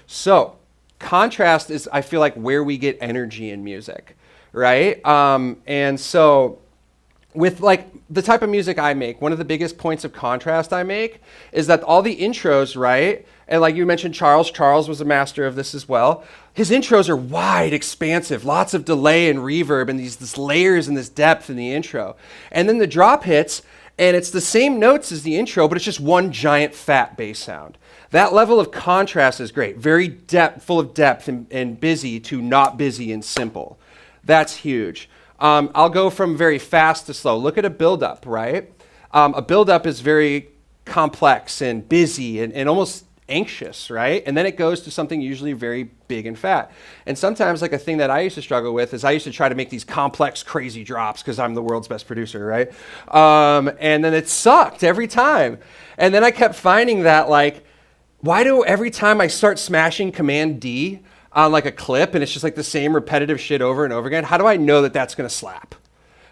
Speaker 1: So contrast is, I feel like, where we get energy in music, right? And so with like the type of music I make, one of the biggest points of contrast I make is that all the intros, right? And like you mentioned, Charles was a master of this as well. His intros are wide, expansive, lots of delay and reverb and these layers and this depth in the intro. And then the drop hits, and it's the same notes as the intro, but it's just one giant fat bass sound. That level of contrast is great. Very full of depth and busy to not busy and simple. That's huge. I'll go from very fast to slow. Look at a build-up, right? A build-up is very complex and busy and almost anxious, right? And then it goes to something usually very big and fat. And sometimes, like, a thing that I used to struggle with is I used to try to make these complex, crazy drops because I'm the world's best producer, right? And then it sucked every time. And then I kept finding that, like, why do every time I start smashing Command D on like a clip and it's just like the same repetitive shit over and over again, how do I know that that's going to slap?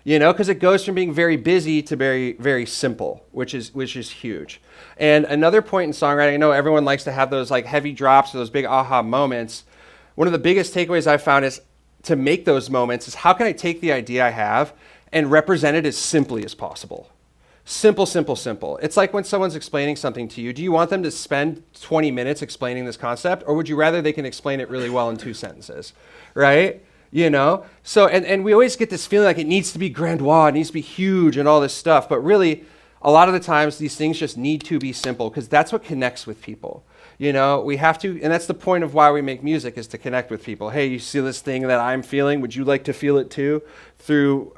Speaker 1: You know, because it goes from being very busy to very, very simple, which is huge. And another point in songwriting, I know everyone likes to have those like heavy drops or those big aha moments. One of the biggest takeaways I've found is to make those moments is how can I take the idea I have and represent it as simply as possible. Simple, simple, simple. It's like when someone's explaining something to you, do you want them to spend 20 minutes explaining this concept, or would you rather they can explain it really well in 2 sentences, right? you know? So, and we always get this feeling like it needs to be grandiose, it needs to be huge and all this stuff, but really, a lot of the times these things just need to be simple because that's what connects with people. You know, we have to, and that's the point of why we make music, is to connect with people. Hey, you see this thing that I'm feeling? Would you like to feel it too? Through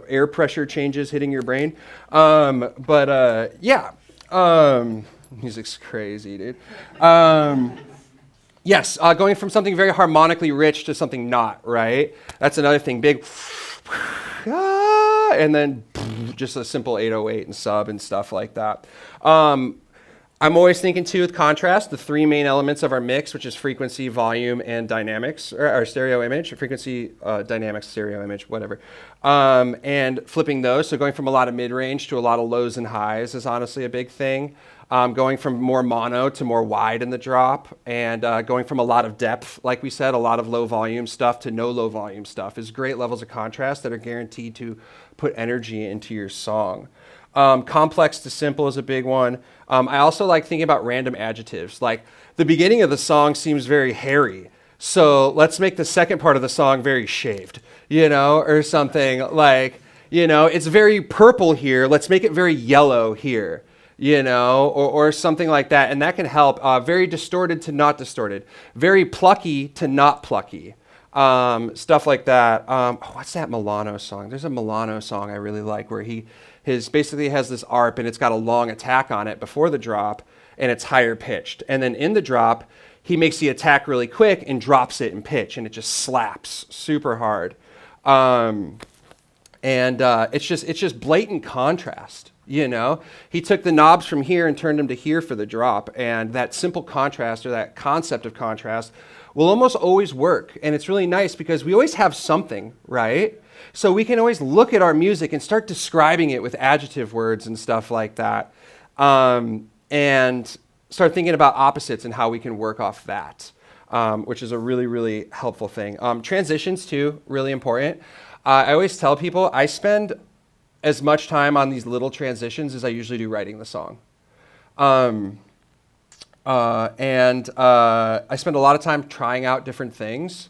Speaker 1: air pressure changes hitting your brain. Yeah, music's crazy, dude. Yes, going from something very harmonically rich to something not, right? That's another thing, big, and then just a simple 808 and sub and stuff like that. I'm always thinking too with contrast, the three main elements of our mix, which is frequency, volume, and dynamics, or stereo image, frequency, dynamics, stereo image, whatever. And flipping those, so going from a lot of mid-range to a lot of lows and highs is honestly a big thing. Going from more mono to more wide in the drop, and going from a lot of depth, like we said, a lot of low volume stuff to no low volume stuff is great levels of contrast that are guaranteed to put energy into your song. Complex to simple is a big one. I also like thinking about random adjectives. Like the beginning of the song seems very hairy, so let's make the second part of the song very shaved, you know, or something like, you know, it's very purple here, let's make it very yellow here, you know, or something like that. And that can help. Very distorted to not distorted, very plucky to not plucky. Stuff like that. What's that Milano song? There's a Milano song I really like where his basically has this arp and it's got a long attack on it before the drop and it's higher pitched. And then in the drop, he makes the attack really quick and drops it in pitch and it just slaps super hard. It's just blatant contrast, you know? He took the knobs from here and turned them to here for the drop, and that simple contrast or that concept of contrast will almost always work. And it's really nice because we always have something, right? So we can always look at our music and start describing it with adjective words and stuff like that, and start thinking about opposites and how we can work off that, which is a really, really helpful thing. Transitions too, really important. I always tell people I spend as much time on these little transitions as I usually do writing the song. I spend a lot of time trying out different things.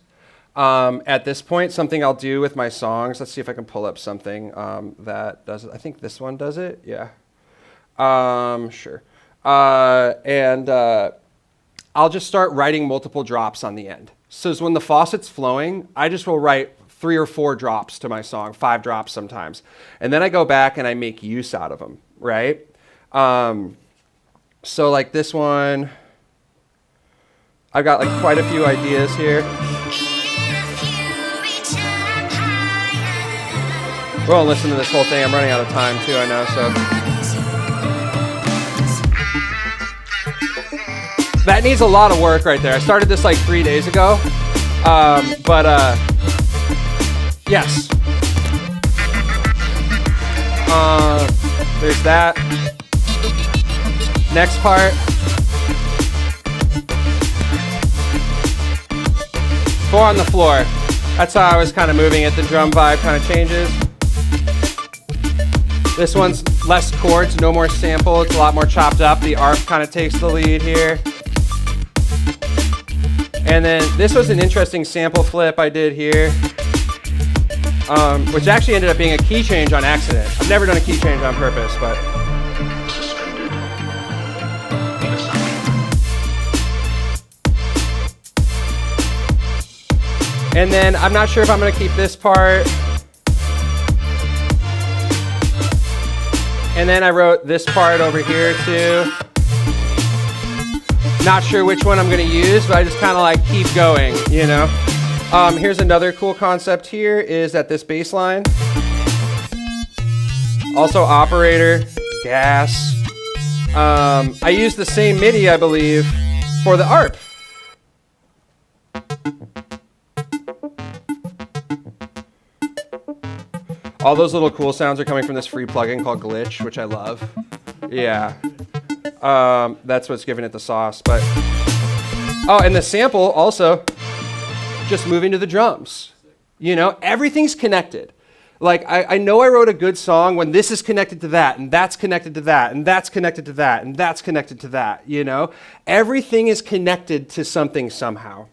Speaker 1: At this point, something I'll do with my songs, let's see if I can pull up something that does it. I think this one does it, yeah. Sure. I'll just start writing multiple drops on the end. So when the faucet's flowing, I just will write 3 or 4 drops to my song, 5 drops sometimes. And then I go back and I make use out of them, right? So like this one, I've got like quite a few ideas here. We won't listen to this whole thing. I'm running out of time too, I know, so. That needs a lot of work right there. I started this like 3 days ago, yes. There's that. Next part. 4 on the floor. That's how I was kind of moving it. The drum vibe kind of changes. This one's less chords, no more sample. It's a lot more chopped up. The arp kind of takes the lead here. And then this was an interesting sample flip I did here, which actually ended up being a key change on accident. I've never done a key change on purpose, but. And then I'm not sure if I'm going to keep this part. And then I wrote this part over here too. Not sure which one I'm going to use, but I just kind of like keep going, you know. Here's another cool concept here is that this bass line, also operator, gas. I use the same MIDI, I believe, for the ARP. All those little cool sounds are coming from this free plugin called Glitch, which I love. Yeah. That's what's giving it the sauce. But oh, and the sample also just moving to the drums. You know, everything's connected. Like I know I wrote a good song when this is connected to that, and that's connected to that, and that's connected to that, and that's connected to that. You know, everything is connected to something somehow.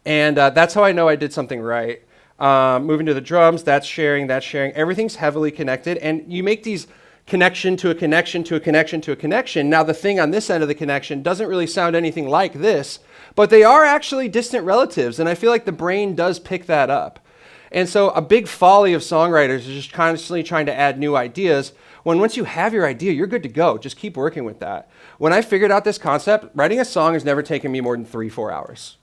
Speaker 1: And that's how I know I did something right. Moving to the drums, that's sharing, everything's heavily connected, and you make these connection to a connection to a connection to a connection. Now the thing on this end of the connection doesn't really sound anything like this, but they are actually distant relatives, and I feel like the brain does pick that up. And so a big folly of songwriters is just constantly trying to add new ideas, when once you have your idea, you're good to go. Just keep working with that. When I figured out this concept, writing a song has never taken me more than 3-4 hours.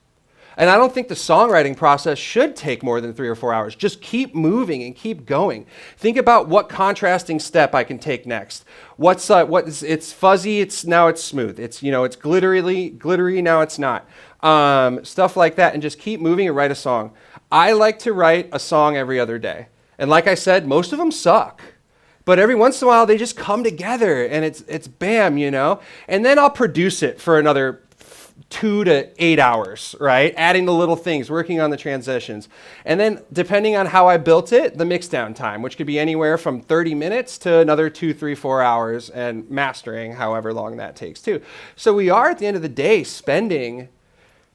Speaker 1: And I don't think the songwriting process should take more than 3 or 4 hours. Just keep moving and keep going. Think about what contrasting step I can take next. It's fuzzy, now it's smooth. It's glittery, now it's not. Stuff like that, and just keep moving and write a song. I like to write a song every other day. And like I said, most of them suck. But every once in a while, they just come together, and it's bam, And then I'll produce it for another 2 to 8 hours, right? Adding the little things, working on the transitions. And then depending on how I built it, the mix down time, which could be anywhere from 30 minutes to another 2, 3, 4 hours, and mastering however long that takes too. So we are at the end of the day spending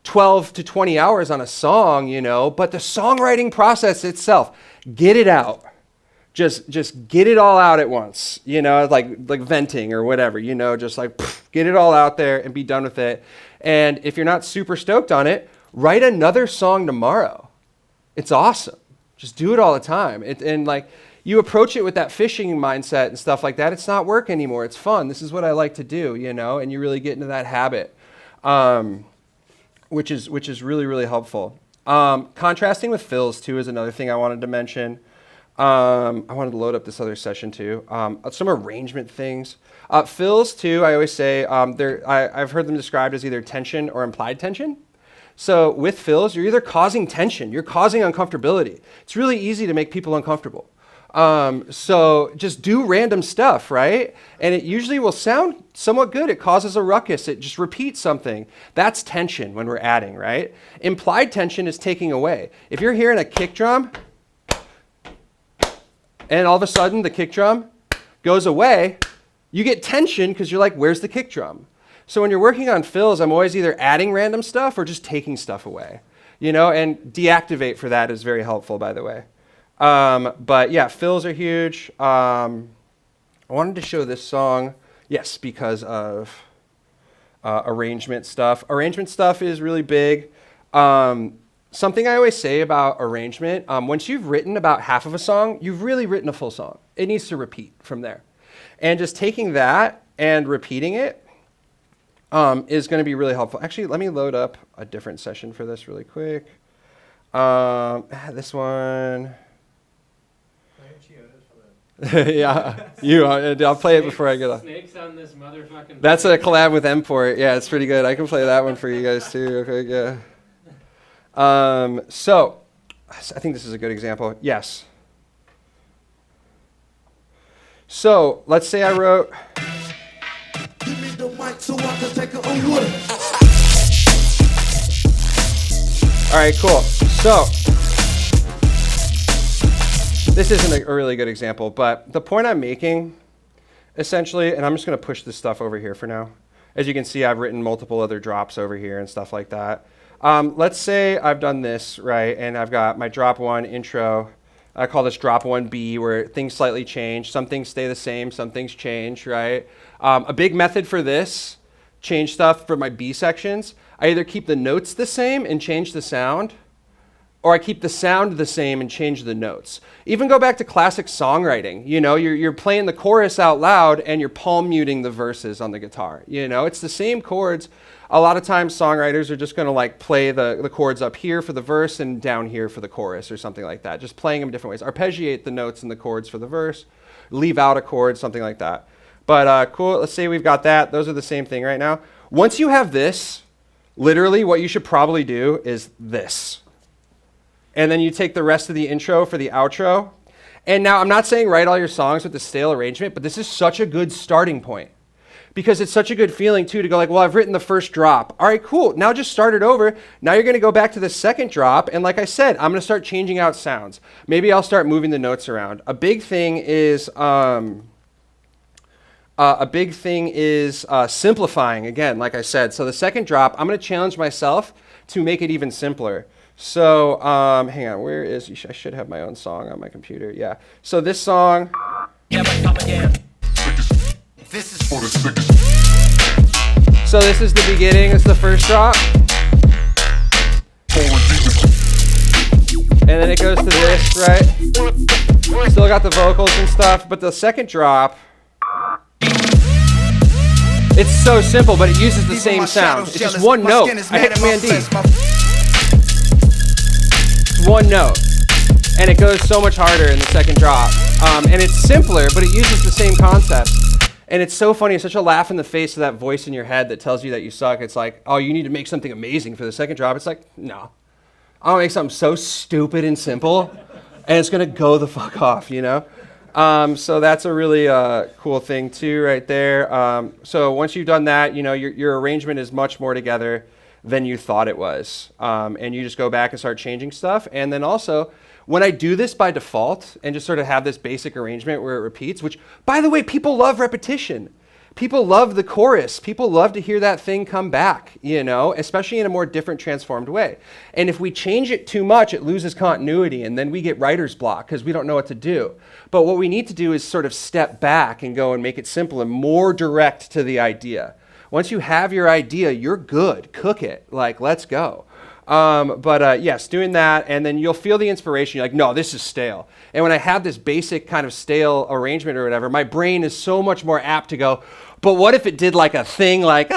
Speaker 1: 12 to 20 hours on a song, but the songwriting process itself, get it out. Just get it all out at once, like venting or whatever, just like get it all out there and be done with it. And if you're not super stoked on it, write another song tomorrow. It's awesome. Just do it all the time. And like you approach it with that fishing mindset and stuff like that. It's not work anymore. It's fun. This is what I like to do, and you really get into that habit, which is really, really helpful. Contrasting with fills too is another thing I wanted to mention. I wanted to load up this other session too. Some arrangement things. Fills too, I always say, I've heard them described as either tension or implied tension. So with fills, you're either causing tension, you're causing uncomfortability. It's really easy to make people uncomfortable. So just do random stuff, right? And it usually will sound somewhat good. It causes a ruckus. It just repeats something. That's tension when we're adding, right? Implied tension is taking away. If you're hearing a kick drum, and all of a sudden the kick drum goes away, you get tension because you're like, where's the kick drum? So when you're working on fills, I'm always either adding random stuff or just taking stuff away, and deactivate for that is very helpful, by the way. But yeah, fills are huge. I wanted to show this song, yes, because of arrangement stuff. Arrangement stuff is really big. Something I always say about arrangement, once you've written about half of a song, you've really written a full song. It needs to repeat from there. And just taking that and repeating it is going to be really helpful. Actually, let me load up a different session for this really quick. This one. Yeah, I'll play it before I get off.
Speaker 4: Snakes on this motherfucking.
Speaker 1: That's a collab with Mport. Yeah, it's pretty good. I can play that one for you guys too. Okay, yeah. So, I think this is a good example. Yes. So, let's say I wrote.
Speaker 5: Give me the mic so I can take it away.
Speaker 1: All right, cool. So, this isn't a really good example, but the point I'm making, essentially, and I'm just going to push this stuff over here for now. As you can see, I've written multiple other drops over here and stuff like that. Let's say I've done this, right, and I've got my drop 1 intro. I call this drop 1B, where things slightly change. Some things stay the same, some things change, right? A big method for this, change stuff for my B sections. I either keep the notes the same and change the sound, or I keep the sound the same and change the notes. Even go back to classic songwriting. You're playing the chorus out loud and you're palm muting the verses on the guitar. It's the same chords. A lot of times songwriters are just going to like play the chords up here for the verse and down here for the chorus or something like that. Just playing them different ways. Arpeggiate the notes and the chords for the verse. Leave out a chord, something like that. But cool, let's say we've got that. Those are the same thing right now. Once you have this, literally what you should probably do is this. And then you take the rest of the intro for the outro. And now I'm not saying write all your songs with the stale arrangement, but this is such a good starting point. Because it's such a good feeling too to go like, well, I've written the first drop. All right, cool. Now just start it over. Now you're going to go back to the second drop. And like I said, I'm going to start changing out sounds. Maybe I'll start moving the notes around. A big thing is A big thing is simplifying, again, like I said. So the second drop, I'm going to challenge myself to make it even simpler. So hang on, where is, I should have my own song on my computer. Yeah. So this song. So this is the beginning, it's the first drop. And then it goes to this, right? Still got the vocals and stuff, but the second drop, it's so simple, but it uses the same sound. It's just one note. I hit Command D. One note. And it goes so much harder in the second drop. And it's simpler, but it uses the same concepts. And it's so funny. It's such a laugh in the face of that voice in your head that tells you that you suck. It's like, oh, you need to make something amazing for the second drop. It's like, no. I'll make something so stupid and simple, and it's going to go the fuck off, you know? So that's a really cool thing too right there. So once you've done that, you know, your arrangement is much more together than you thought it was. And you just go back and start changing stuff. And then also, when I do this by default and just sort of have this basic arrangement where it repeats, which, by the way, people love repetition. People love the chorus. People love to hear that thing come back, you know, especially in a more different, transformed way. And if we change it too much, it loses continuity, and then we get writer's block because we don't know what to do. But what we need to do is sort of step back and go and make it simple and more direct to the idea. Once you have your idea, you're good. Cook it. Like, let's go. Yes, doing that, and then you'll feel the inspiration. You're like, no, this is stale. And when I have this basic kind of stale arrangement or whatever, my brain is so much more apt to go, but what if it did like a thing like,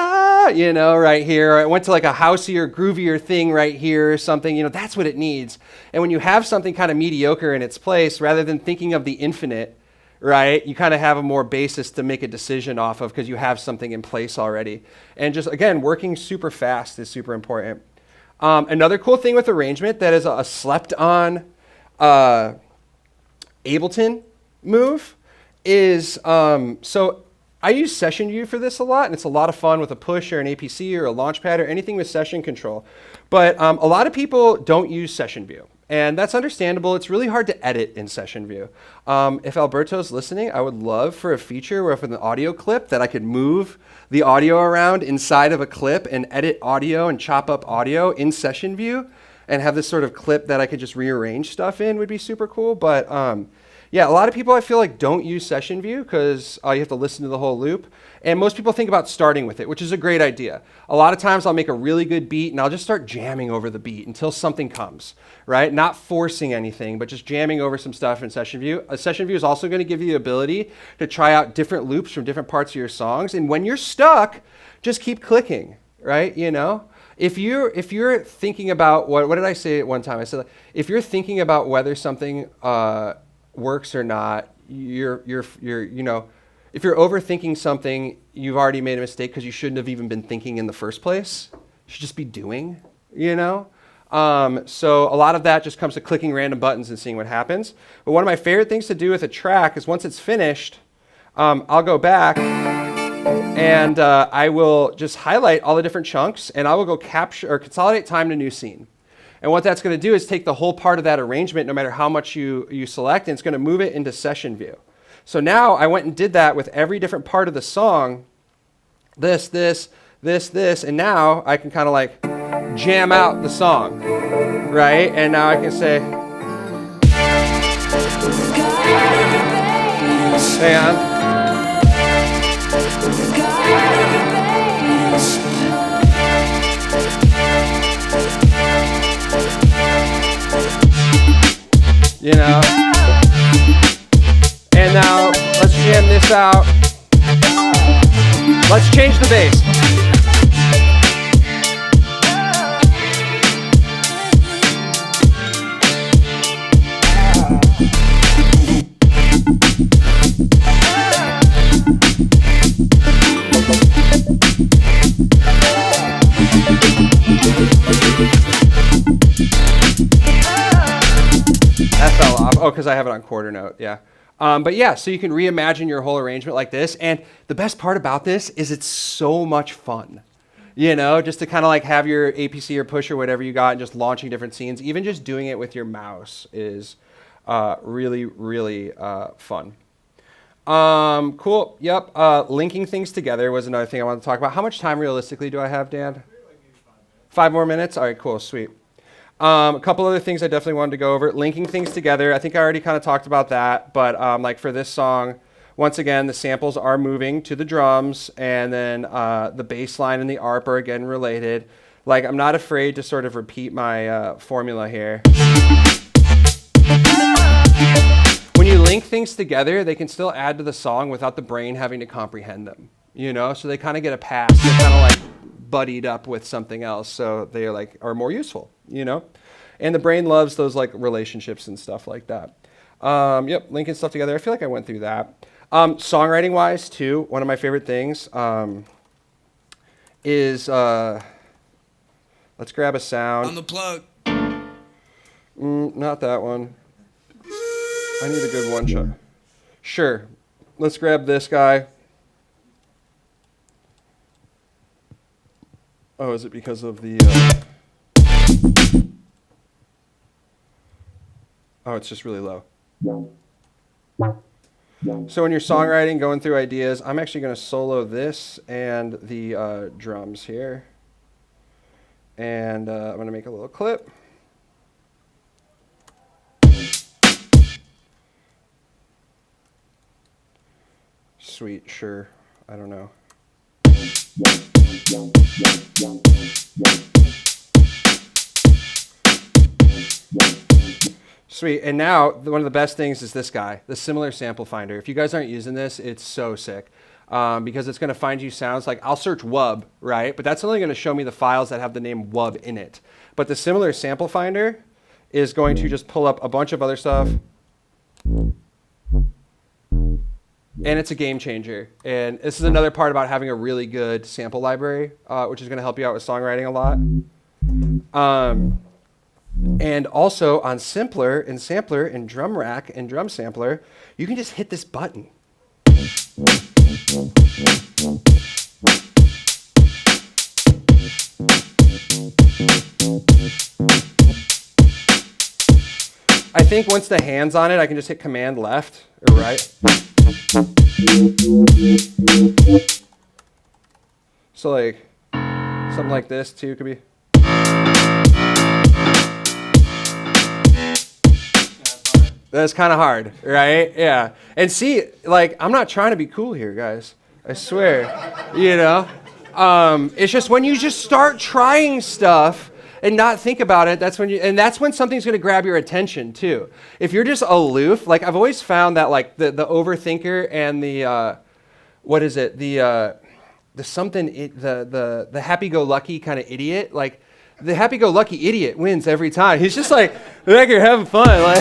Speaker 1: you know, right here, or it went to like a houseier, groovier thing right here or something, you know, that's what it needs. And when you have something kind of mediocre in its place, rather than thinking of the infinite, right, you kind of have a more basis to make a decision off of because you have something in place already. And just, again, working super fast is super important. Another cool thing with arrangement that is a slept-on Ableton move is, so I use session view for this a lot, and it's a lot of fun with a push or an APC or a launchpad or anything with session control. But a lot of people don't use session view, and that's understandable. It's really hard to edit in session view. If Alberto's listening, I would love for a feature where, for an audio clip, that I could move the audio around inside of a clip and edit audio and chop up audio in session view and have this sort of clip that I could just rearrange stuff in would be super cool. But yeah, a lot of people I feel like don't use session view because you have to listen to the whole loop. And most people think about starting with it, which is a great idea. A lot of times I'll make a really good beat and I'll just start jamming over the beat until something comes, right? Not forcing anything, but just jamming over some stuff in session view. A session view is also going to give you the ability to try out different loops from different parts of your songs. And when you're stuck, just keep clicking, right? You know? If you're thinking about, what did I say at one time? I said, if you're thinking about whether something works or not, you know, if you're overthinking something, you've already made a mistake because you shouldn't have even been thinking in the first place. You should just be doing, you know? So a lot of that just comes to clicking random buttons and seeing what happens. But one of my favorite things to do with a track is once it's finished, I'll go back and I will just highlight all the different chunks and I will go capture or consolidate time to new scene. And what that's going to do is take the whole part of that arrangement, no matter how much you select, and it's going to move it into session view. So now I went and did that with every different part of the song, this, and now I can kind of like jam out the song, right? And now I can say, hang on. You know? And now, let's jam this out. Let's change the bass. That fell off. Oh, because I have it on quarter note, yeah. But yeah, so you can reimagine your whole arrangement like this. And the best part about this is it's so much fun. You know, just to kind of like have your APC or push or whatever you got and just launching different scenes. Even just doing it with your mouse is really, really fun. Cool. Yep. Linking things together was another thing I wanted to talk about. How much time realistically do I have, Dan? 5 more minutes? All right, cool, sweet. A couple other things I definitely wanted to go over. Linking things together. I think I already kind of talked about that, but like for this song, once again, the samples are moving to the drums, and then the bass line and the arp are again related. Like, I'm not afraid to sort of repeat my formula here. When you link things together, they can still add to the song without the brain having to comprehend them, you know? So they kind of get a pass. They're kind of like buddied up with something else, so they are more useful, you know? And the brain loves those like relationships and stuff like that. Yep, linking stuff together. I feel like I went through that. Songwriting wise too, one of my favorite things is let's grab a sound.
Speaker 6: On the plug.
Speaker 1: Not that one. I need a good one shot. Sure. Let's grab this guy. Oh, is it because of the... Oh, it's just really low. So when you're songwriting, going through ideas, I'm actually going to solo this and the drums here. And I'm going to make a little clip. Sweet, sure. I don't know. Sweet, and now one of the best things is this guy, the similar sample finder. If you guys aren't using this, it's so sick because it's going to find you sounds like I'll search wub, right? But that's only going to show me the files that have the name wub in it. But the similar sample finder is going to just pull up a bunch of other stuff. And it's a game changer. And this is another part about having a really good sample library, which is going to help you out with songwriting a lot. And also on Simpler and Sampler and Drum Rack and Drum Sampler, you can just hit this button. I think once the hand's on it, I can just hit Command left or right. So like something like this too could be. That's kind of hard, right? Yeah. And see, like, I'm not trying to be cool here, guys. I swear. You know? It's just when you just start trying stuff and not think about it, that's when something's going to grab your attention, too. If you're just aloof, like, I've always found that, like, the overthinker and the, what is it? The happy-go-lucky kind of idiot, like, the happy-go-lucky idiot wins every time. He's just like you're having fun. Like,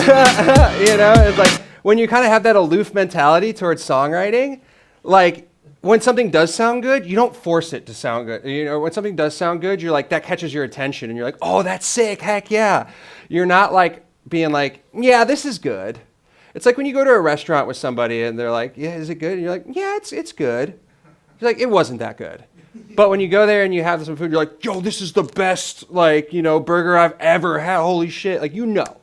Speaker 1: you know, it's like when you kind of have that aloof mentality towards songwriting, like when something does sound good, you don't force it to sound good. You know, when something does sound good, you're like, that catches your attention and you're like, oh, that's sick, heck yeah. You're not like being like, yeah, this is good. It's like when you go to a restaurant with somebody and they're like, yeah, is it good? And you're like, yeah, it's good. You're like, it wasn't that good. But when you go there and you have some food, you're like, yo, this is the best, like, you know, burger I've ever had. Holy shit. Like, you know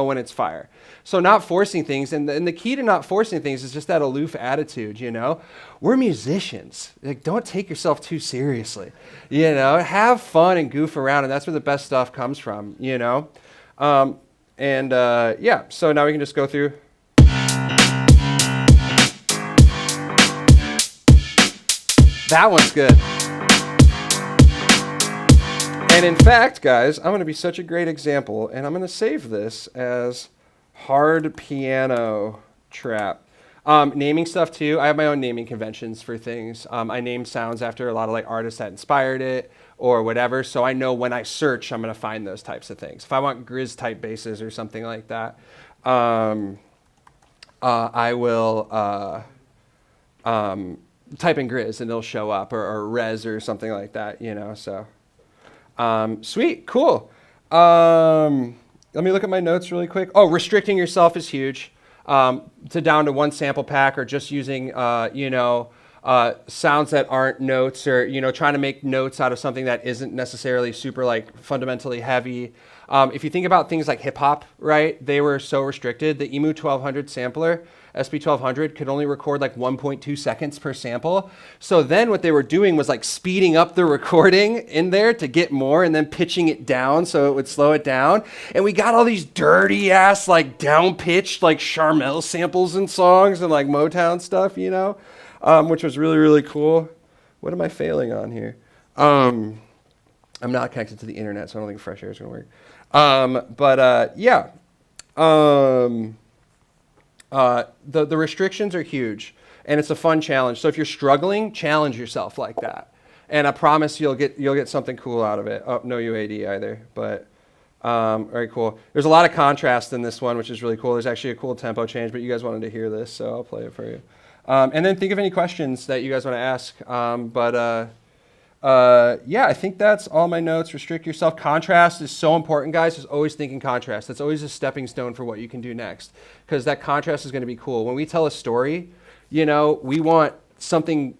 Speaker 1: when it's fire. So not forcing things. And the key to not forcing things is just that aloof attitude, you know. We're musicians. Like, don't take yourself too seriously. You know, have fun and goof around. And that's where the best stuff comes from, you know. Yeah, so now we can just go through. That one's good. And in fact, guys, I'm going to be such a great example, and I'm going to save this as hard piano trap. Naming stuff too. I have my own naming conventions for things. I name sounds after a lot of like artists that inspired it or whatever, so I know when I search, I'm going to find those types of things. If I want Grizz type basses or something like that, I will type in Grizz and it'll show up, or Res or something like that, you know, so. Sweet, cool. Let me look at my notes really quick. Oh, restricting yourself is huge. Down to one sample pack or just using, sounds that aren't notes, or trying to make notes out of something that isn't necessarily super like fundamentally heavy. If you think about things like hip hop, right? They were so restricted. The EMU 1200 sampler, SP 1200, could only record like 1.2 seconds per sample. So then what they were doing was like speeding up the recording in there to get more, and then pitching it down so it would slow it down. And we got all these dirty ass like down pitched like Charmel samples in songs and like Motown stuff, which was really, really cool. What am I failing on here? I'm not connected to the internet, so I don't think Fresh Air is going to work. The restrictions are huge, and it's a fun challenge. So if you're struggling, challenge yourself like that, and I promise you'll get something cool out of it. Oh, no UAD either, but very cool. There's a lot of contrast in this one, which is really cool. There's actually a cool tempo change, but you guys wanted to hear this, so I'll play it for you. And then think of any questions that you guys want to ask. Yeah, I think that's all my notes. Restrict yourself. Contrast is so important, guys. Just always think in contrast. That's always a stepping stone for what you can do next, because that contrast is going to be cool. When we tell a story, we want something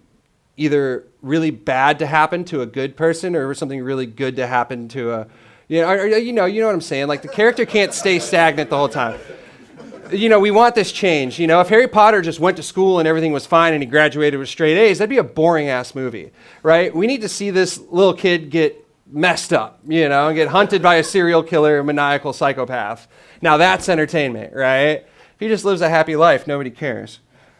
Speaker 1: either really bad to happen to a good person, or something really good to happen to a, you know what I'm saying? Like the character can't stay stagnant the whole time. We want this change. If Harry Potter just went to school and everything was fine and he graduated with straight A's, that'd be a boring ass movie, right? We need to see this little kid get messed up, and get hunted by a serial killer, maniacal psychopath. Now that's entertainment, right? If he just lives a happy life, nobody cares.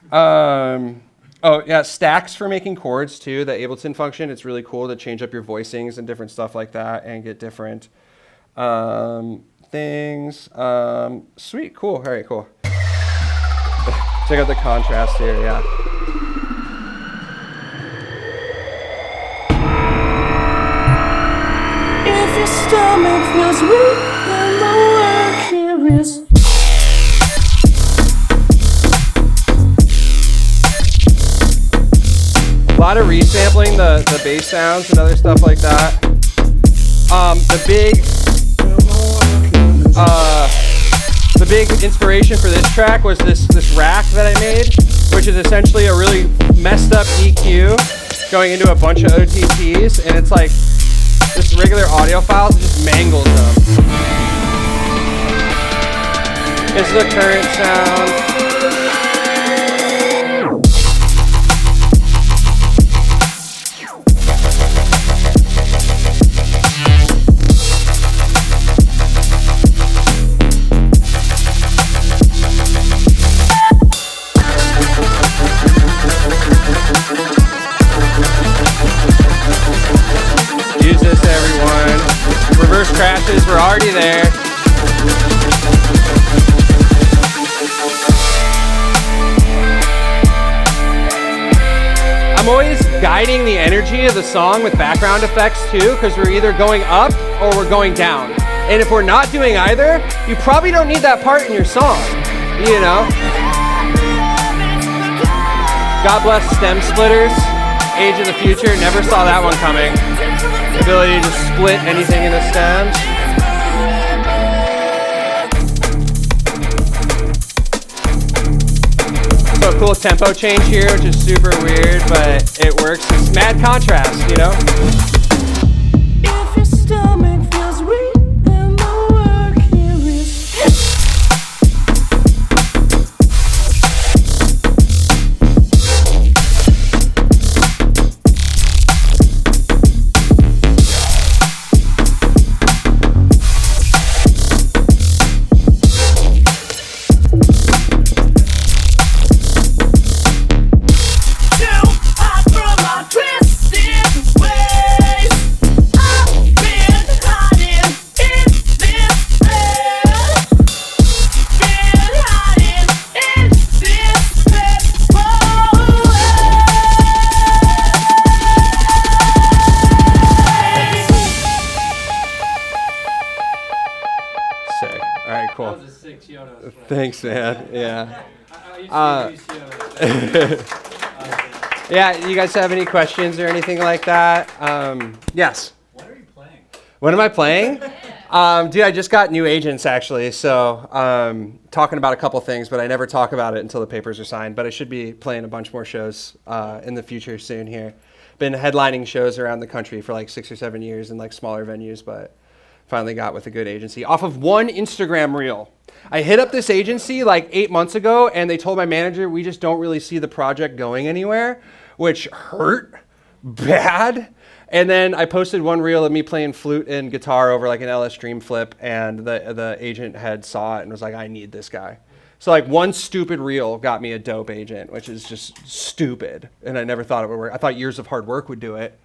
Speaker 1: Oh yeah, stacks for making chords too, the Ableton function. It's really cool to change up your voicings and different stuff like that and get different things. Sweet, cool, all right, cool. Check out the contrast here, yeah.
Speaker 6: If your stomach feels weak, then the work here is.
Speaker 1: A lot of resampling the bass sounds and other stuff like that. The big inspiration for this track was this rack that I made, which is essentially a really messed up EQ going into a bunch of OTTs, and it's like just regular audio files, it just mangles them. It's the current sound. Use this, everyone. Reverse crashes, we're already there. I'm always guiding the energy of the song with background effects too, because we're either going up or we're going down. And if we're not doing either, you probably don't need that part in your song, God bless stem splitters. Age of the future, never saw that one coming. Ability to split anything in the stems. So a cool tempo change here, which is super weird, but it works. It's mad contrast,
Speaker 6: If your stomach feels weak, then the work here is.
Speaker 1: Thanks, man. Yeah.
Speaker 4: I used to use Yoda.
Speaker 1: Yeah, you guys have any questions or anything like that? Yes.
Speaker 4: What are you playing?
Speaker 1: What am I playing? Dude, I just got new agents actually, so talking about a couple things, but I never talk about it until the papers are signed. But I should be playing a bunch more shows in the future soon here. Been headlining shows around the country for like 6 or 7 years in like smaller venues, but finally got with a good agency off of one Instagram reel. I hit up this agency like 8 months ago, and they told my manager, we just don't really see the project going anywhere, which hurt bad. And then I posted one reel of me playing flute and guitar over like an LS Dream Flip, and the agent head saw it and was like, I need this guy. So like one stupid reel got me a dope agent, which is just stupid. And I never thought it would work. I thought years of hard work would do it.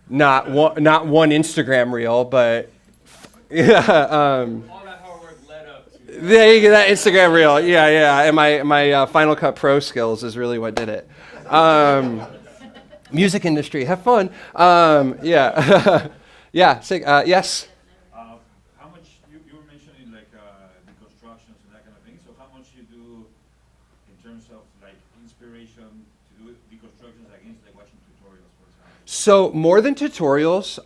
Speaker 1: Not one Instagram reel, but yeah.
Speaker 4: All that hard work led up to
Speaker 1: There you go, that Instagram reel. Yeah. And my Final Cut Pro skills is really what did it. Music industry, have fun. Yeah. Yeah. Yes.
Speaker 7: How much you were mentioning like deconstructions and that kind of thing. So how much you do in terms of like inspiration to do deconstructions against like watching tutorials, for example?
Speaker 1: So more than tutorials,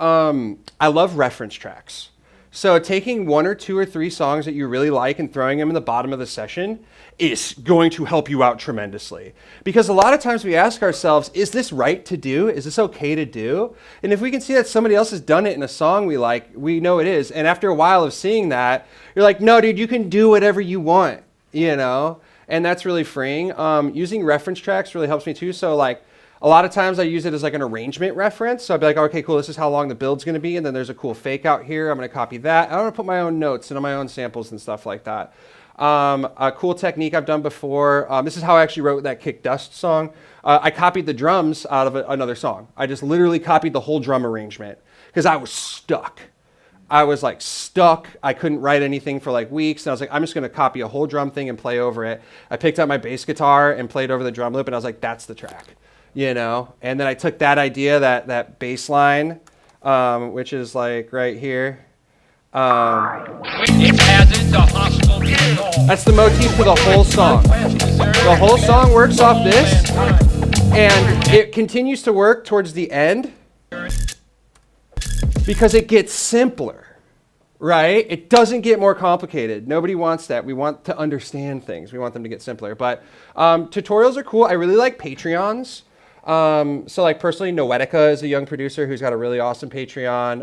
Speaker 1: I love reference tracks. So taking 1 or 2 or 3 songs that you really like and throwing them in the bottom of the session is going to help you out tremendously. Because a lot of times we ask ourselves, is this right to do? Is this okay to do? And if we can see that somebody else has done it in a song we like, we know it is. And after a while of seeing that, you're like, no, dude, you can do whatever you want, you know? And that's really freeing. Using reference tracks really helps me too. So like, a lot of times I use it as like an arrangement reference. So I'd be like, okay, cool, this is how long the build's gonna be. And then there's a cool fake out here. I'm gonna copy that. I wanna put my own notes and my own samples and stuff like that. A cool technique I've done before. This is how I actually wrote that Kick Dust song. I copied the drums out of another song. I just literally copied the whole drum arrangement because I was stuck. I was like stuck. I couldn't write anything for like weeks. And I was like, I'm just gonna copy a whole drum thing and play over it. I picked up my bass guitar and played over the drum loop, and I was like, that's the track. You know, and then I took that idea, that bass line, which is like right here. That's the motif for the whole song. The whole song works off this, and it continues to work towards the end because it gets simpler, right? It doesn't get more complicated. Nobody wants that. We want to understand things. We want them to get simpler. But tutorials are cool. I really like Patreons. So like personally, Noetica is a young producer who's got a really awesome Patreon.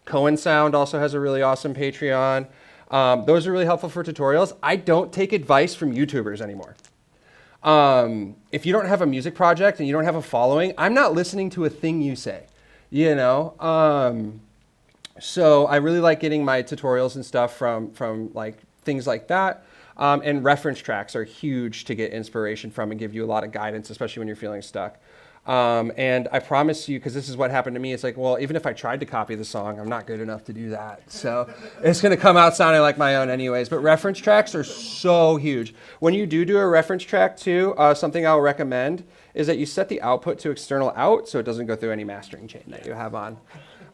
Speaker 1: Cohen Sound also has a really awesome Patreon. Those are really helpful for tutorials. I don't take advice from YouTubers anymore. If you don't have a music project and you don't have a following, I'm not listening to a thing you say, you know? So I really like getting my tutorials and stuff from like things like that. And reference tracks are huge to get inspiration from and give you a lot of guidance, especially when you're feeling stuck. And I promise you, because this is what happened to me, it's like, well, even if I tried to copy the song, I'm not good enough to do that. So it's going to come out sounding like my own anyways. But reference tracks are so huge. When you do a reference track too, something I'll recommend is that you set the output to external out so it doesn't go through any mastering chain that you have on.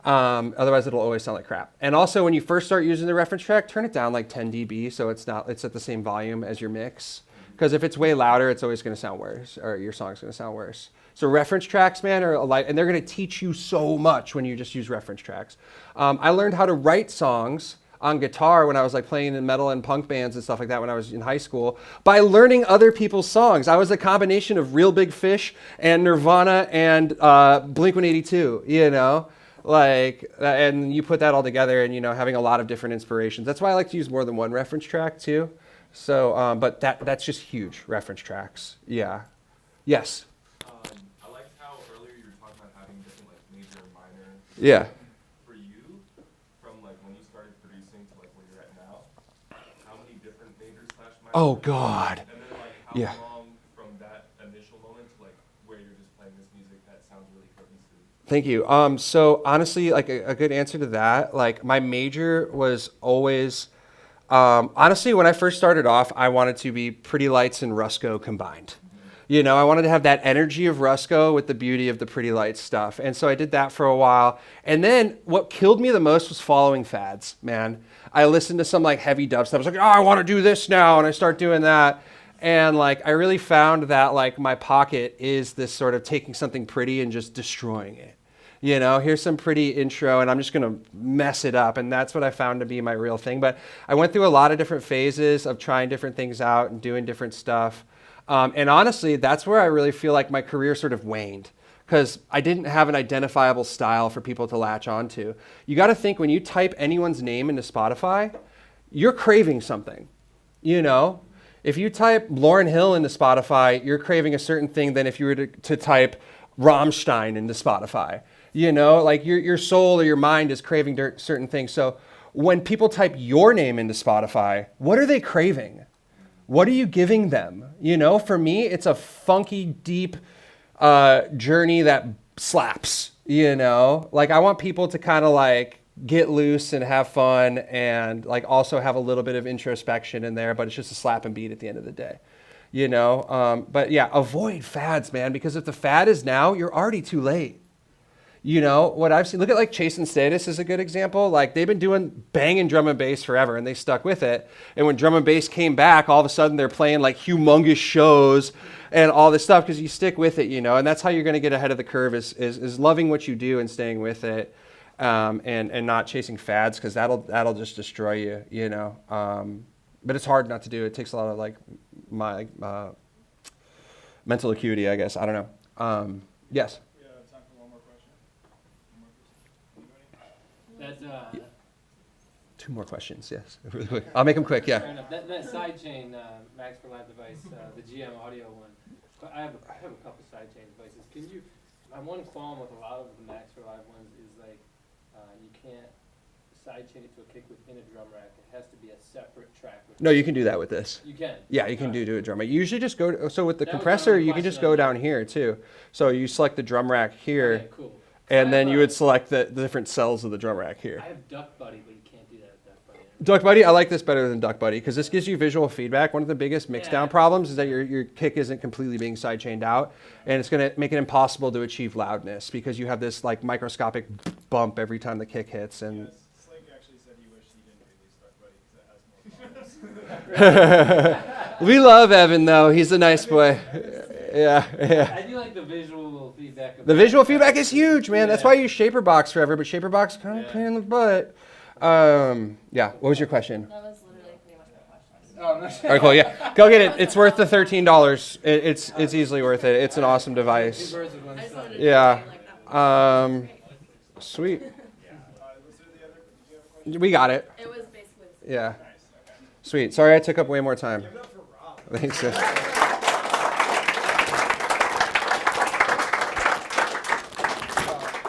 Speaker 1: Otherwise it'll always sound like crap. And also when you first start using the reference track, turn it down like 10 dB so it's at the same volume as your mix. Because if it's way louder, it's always going to sound worse, or your song's going to sound worse. So reference tracks, man, are and they're going to teach you so much when you just use reference tracks. I learned how to write songs on guitar when I was like playing in metal and punk bands and stuff like that when I was in high school by learning other people's songs. I was a combination of Real Big Fish and Nirvana and Blink-182, you know? Like, and you put that all together and, you know, having a lot of different inspirations. That's why I like to use more than one reference track too. So, but that's just huge, reference tracks. Yeah. Yes.
Speaker 8: I liked how earlier you were talking about having different like major and minor.
Speaker 1: Yeah.
Speaker 8: For you, from like when you started producing to like where you're at now, how many different majors / minors?
Speaker 1: Oh God.
Speaker 8: And then like how
Speaker 1: Yeah.
Speaker 8: long from that initial moment to like where you're just playing this music that sounds really cohesive?
Speaker 1: Thank you. So honestly, like a good answer to that, like my major was always, honestly, when I first started off, I wanted to be Pretty Lights and Rusko combined. You know, I wanted to have that energy of Rusko with the beauty of the Pretty Lights stuff. And so I did that for a while. And then what killed me the most was following fads, man. I listened to some like heavy dubstep. I was like, oh, I want to do this now. And I start doing that. And like, I really found that like my pocket is this sort of taking something pretty and just destroying it. You know, here's some pretty intro, and I'm just going to mess it up. And that's what I found to be my real thing. But I went through a lot of different phases of trying different things out and doing different stuff. And honestly, that's where I really feel like my career sort of waned, because I didn't have an identifiable style for people to latch onto. You got to think, when you type anyone's name into Spotify, you're craving something. You know, if you type Lauryn Hill into Spotify, you're craving a certain thing than if you were to type Rammstein into Spotify. You know, like your soul or your mind is craving certain things. So when people type your name into Spotify, what are they craving? What are you giving them? You know, for me, it's a funky, deep journey that slaps, you know? Like, I want people to kind of like get loose and have fun and like also have a little bit of introspection in there, but it's just a slap and beat at the end of the day. You know, but yeah, avoid fads, man, because if the fad is now, you're already too late. You know, what I've seen, look at like Chase and Status is a good example. Like, they've been doing banging drum and bass forever, and they stuck with it. And when drum and bass came back, all of a sudden they're playing like humongous shows and all this stuff, because you stick with it, you know. And that's how you're going to get ahead of the curve, is loving what you do and staying with it, and not chasing fads, because that'll just destroy you, you know. But it's hard not to do. It takes a lot of like my mental acuity, I guess. I don't know. Yes.
Speaker 4: Time for one more question. Anybody?
Speaker 1: Two more questions, yes. Really quick. I'll make them quick,
Speaker 9: Fair
Speaker 1: yeah.
Speaker 9: enough. That sidechain Max for Live device, the GM Audio one. I have a couple sidechain devices. Can you? My one qualm with a lot of the Max for Live ones is like you can't sidechain it to a kick within a drum rack. It has to be a separate track.
Speaker 1: No, you can do that with this.
Speaker 9: You can.
Speaker 1: Yeah, you can do a drum rack. You usually just go, so with the
Speaker 9: That was
Speaker 1: compressor,
Speaker 9: my
Speaker 1: you can just
Speaker 9: question
Speaker 1: go
Speaker 9: on
Speaker 1: down here too. So you select the drum rack here,
Speaker 9: Okay, cool.
Speaker 1: and then you would select the different cells of the drum rack here.
Speaker 9: I have Duck Buddy, but you can't do that with Duck Buddy.
Speaker 1: Duck Buddy, I like this better than Duck Buddy, because this gives you visual feedback. One of the biggest mixdown
Speaker 9: Yeah.
Speaker 1: problems is that your kick isn't completely being sidechained out, and it's going to make it impossible to achieve loudness, because you have this like microscopic bump every time the kick hits. And
Speaker 4: Yes, Slink actually said he wished he didn't release Duck Buddy because it has more problems.
Speaker 1: we love Evan, though. He's a nice boy. Yeah, yeah.
Speaker 9: I do like the visual feedback. Of
Speaker 1: The visual feedback is huge, man. That's
Speaker 9: Yeah.
Speaker 1: why I use Shaperbox forever, but Shaperbox kind of
Speaker 9: Yeah.
Speaker 1: pain in the butt. Yeah. What was your question?
Speaker 10: That was literally pretty much my question.
Speaker 9: Oh, I'm not sure.
Speaker 1: All right, cool. Yeah, go get it. It's worth the $13. It's easily worth it. It's an awesome
Speaker 9: Two
Speaker 1: device.
Speaker 9: birds with one
Speaker 10: I just
Speaker 9: stone.
Speaker 10: wanted to
Speaker 1: Yeah.
Speaker 10: say, like, that was great.
Speaker 1: Sweet.
Speaker 4: Was there the other? Did you have a question?
Speaker 1: We got it.
Speaker 10: It was basically
Speaker 1: Yeah.
Speaker 4: Nice. Okay.
Speaker 1: Sweet. Sorry I took up way more time.
Speaker 4: Give it up for Rob.
Speaker 1: Thanks.